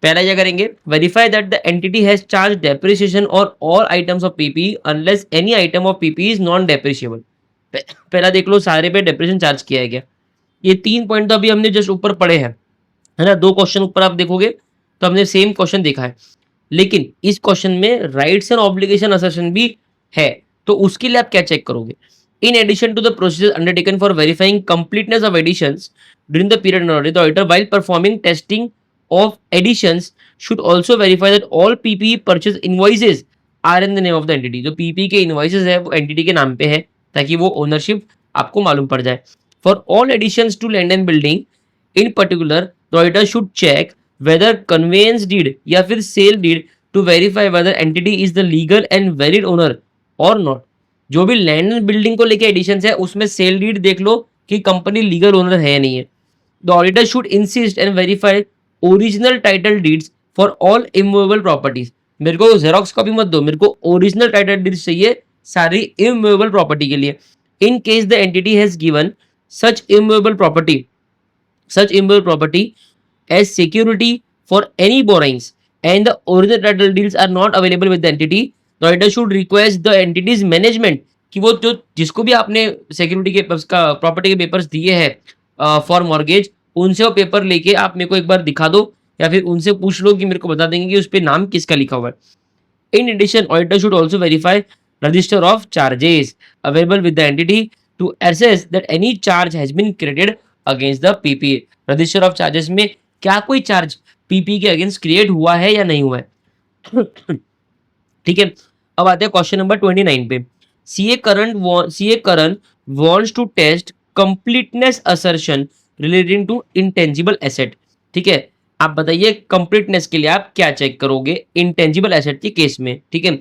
पहला क्या करेंगे, verify that the entity has charge depreciation और all items of PPE unless any item of PPE is non depreciable. पहला देख लो सारे पे डेप्रिसिएशन चार्ज किया है क्या। ये 3 पॉइंट तो अभी हमने जस्ट ऊपर पढ़े हैं, है ना। 2 क्वेश्चन ऊपर आप देखोगे तो हमने सेम क्वेश्चन देखा है, लेकिन इस क्वेश्चन में राइट्स एंड ऑब्लिगेशन असर्शन भी है, तो उसके लिए आप क्या चेक करोगे। In addition to the procedure undertaken for verifying completeness of additions during the period under audit, the auditor while performing testing of additions should also verify that all PPE purchase invoices are in the name of the entity। जो PPE के invoices है वो entity के नाम पे है ताकि वो ownership आपको मालूम पड़ जाए। For all additions to land and building in particular, the auditor should check whether conveyance deed या फिर sale deed to verify whether entity is the legal and valid owner or not। जो भी land and building को लेके additions है उसमें sale deed देख लो कि कंपनी legal owner है या नहीं है। The auditor should insist and verify original title deeds for all immovable properties. मेरे को जेरोक्स कॉपी मत दो, मेरे को ओरिजिनल टाइटल डीड्स चाहिए सारी इमूवेबल प्रॉपर्टी के लिए। In case the entity has given such immovable property as security for any borrowings and the original title deeds are not available with the entity, the auditor should request the entity's management कि वो जो जिसको भी आपने security के property के papers दिए हैं फॉर मॉर्गेज, उनसे वो पेपर लेके आप मेरे को एक बार दिखा दो या फिर उनसे पूछ लो कि मेरे को बता देंगे कि उस पे नाम किसका लिखा हुआ है। In addition auditor should also verify register of charges available with the entity to assess that any charge has been created against the PPE. Register of charges में क्या कोई चार्ज पीपी के अगेंस्ट क्रिएट हुआ है या नहीं हुआ है। ठीक है, अब आते हैं क्वेश्चन नंबर 29 पे। CA Karan wants to test completeness assertion relating to intangible asset. ठीक है, आप बताइए कंप्लीटनेस के लिए आप क्या चेक करोगे इंटेंजिबल एसेट के केस में। ठीक है,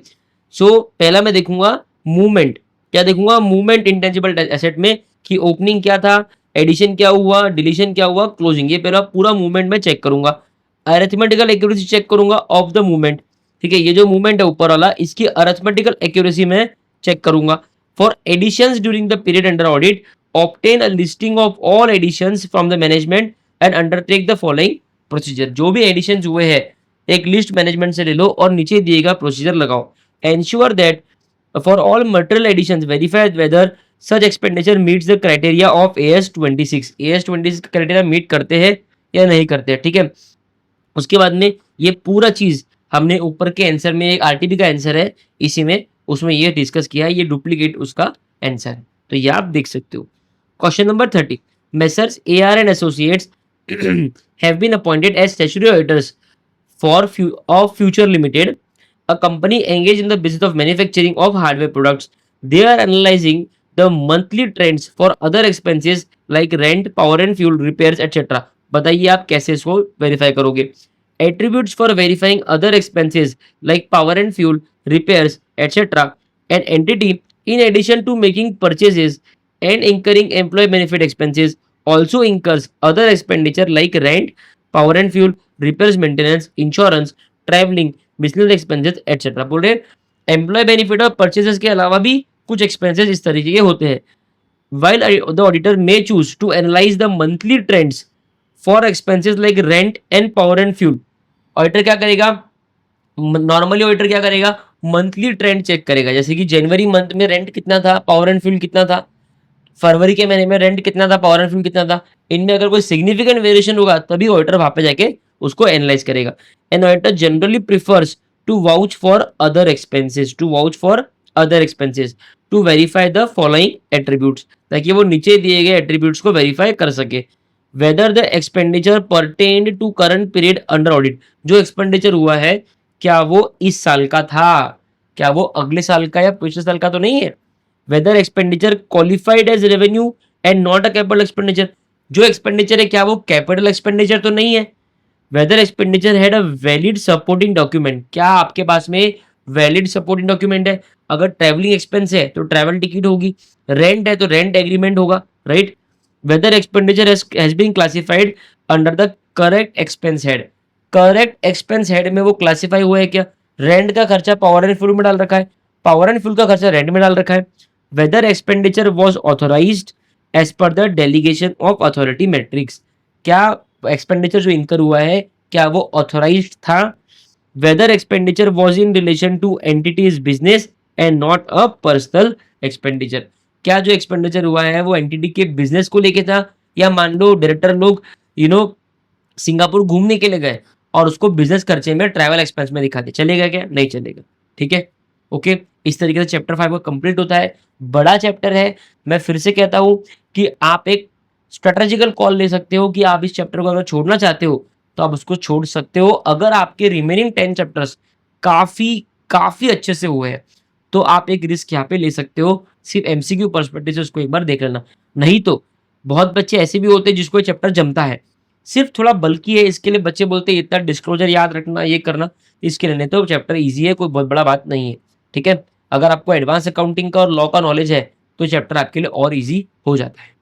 सो पहला मैं देखूंगा मूवमेंट, क्या देखूंगा मूवमेंट इंटेंजिबल एसेट में कि ओपनिंग क्या था, एडिशन क्या हुआ, डिलीशन क्या हुआ, क्लोजिंग, ये पहला पूरा मूवमेंट में चेक करूंगा। अरिथमेटिकल एक्यूरेसी चेक करूंगा ऑफ द मूवमेंट। ठीक है, ये जो मूवमेंट है ऊपर वाला इसकी अरिथमेटिकल एक्यूरेसी में चेक करूंगा। For additions during the period under audit, obtain a listing of all additions from the management and undertake the following procedure। जो भी एडिशंस हुए हैं एक लिस्ट मैनेजमेंट से ले लो और नीचे दिएगा प्रोसीजर लगाओ। ensure that for all material additions verify whether such expenditure meets the criteria of AS26। AS26 criteria meet करते हैं या नहीं करते हैं। ठीक है, उसके बाद में ये पूरा चीज हमने ऊपर के आंसर में एक आरटीपी का आंसर है इसी में, उसमें ये डिस्कस किया है, ये डुप्लीकेट उसका आंसर है, तो ये आप देख सकते हो। Question number 30, messrs AR and associates have been appointed as statutory auditors of Future Limited, a company engaged in the business of manufacturing of hardware products. They are analyzing the monthly trends for other expenses like rent, power and fuel, repairs, etc. बताइए आप कैसे इसको verify करोगे? Attributes for verifying other expenses like power and fuel, repairs, etc. An entity, in addition to making purchases and incurring employee benefit expenses, also incurs other expenditure like rent, power and fuel, repairs, maintenance, insurance, traveling, business expenses etcetera. बोल रहे employ benefit और purchases के अलावा भी कुछ expenses इस तरीके के होते हैं. While the auditor may choose to analyze the monthly trends for expenses like rent and power and fuel, auditor क्या करेगा? नॉर्मली ऑडिटर क्या करेगा? मंथली ट्रेंड चेक करेगा. जैसे कि जनवरी मंथ में रेंट कितना था, पावर एंड फ्यूल कितना था, फरवरी के महीने में रेंट कितना था, पावर एंड फ्यूल कितना था. इनमें अगर कोई सिग्निफिकेंट वेरिएशन होगा तभी ऑडिटर वहां पे जाके उसको एनालाइज करेगा. An auditor generally prefers to vouch for other expenses to verify the following attributes, ताकि वो नीचे दिए गए एट्रीब्यूट्स को वेरीफाई कर सके. Whether the expenditure pertained to current period under audit, जो एक्सपेंडिचर हुआ है क्या वो इस साल का था, क्या वो अगले साल का या पिछले साल का तो नहीं है. Whether expenditure qualified as revenue and not a capital expenditure, जो एक्सपेंडिचर है क्या वो कैपिटल एक्सपेंडिचर तो नहीं है. Whether expenditure had a valid supporting document, क्या आपके पास में वैलिड सपोर्टिंग डॉक्यूमेंट है. अगर ट्रैवलिंग एक्सपेंस है तो ट्रैवल टिकट होगी, रेंट है तो रेंट एग्रीमेंट होगा, right. Whether expenditure has been classified under the correct expense head, correct expense head में वो क्लासिफाई हुआ है क्या. रेंट का खर्चा पावर एंड फ्यूल में डाल रखा है, पावर एंड फ्यूल का खर्चा रेंट में डाल रखा है. Whether expenditure was authorised as per the delegation of authority matrix, क्या एक्सपेंडिचर जो इंकर हुआ है क्या वो ऑथोराइज्ड था. Whether expenditure was in relation to entity's business and not a personal expenditure, क्या जो एक्सपेंडिचर हुआ है वो एंटिटी के बिजनेस को लेके था, या मान लो डायरेक्टर लोग सिंगापुर घूमने के लिए गए और उसको बिजनेस खर्चे में ट्रैवल एक्सपेंस में दिखा दे, चलेगा क्या? नहीं चलेगा. ठीक है, ओके. इस तरीके से चैप्टर 5 कंप्लीट होता है. बड़ा चैप्टर है. मैं फिर से कहता हूं कि आप एक स्ट्रेटेजिकल कॉल ले सकते हो कि आप इस चैप्टर को अगर छोड़ना चाहते हो तो आप उसको छोड़ सकते हो. अगर आपके रिमेनिंग 10 चैप्टर्स काफी अच्छे से हुए हैं तो आप एक रिस्क यहाँ पे ले सकते हो. सिर्फ एमसीक्यू पर्सपेक्टिव से उसको एक बार देख लेना. नहीं तो बहुत बच्चे ऐसे भी होते हैं जिसको चैप्टर जमता है, सिर्फ थोड़ा बल्कि है, इसके लिए बच्चे बोलते हैं इतना डिस्क्लोजर याद रखना, ये करना, इसके लिए. नहीं तो चैप्टर ईजी है, कोई बहुत बड़ा बात नहीं है. ठीक है, अगर आपको एडवांस अकाउंटिंग का और लॉ का नॉलेज है तो चैप्टर आपके लिए और ईजी हो जाता है.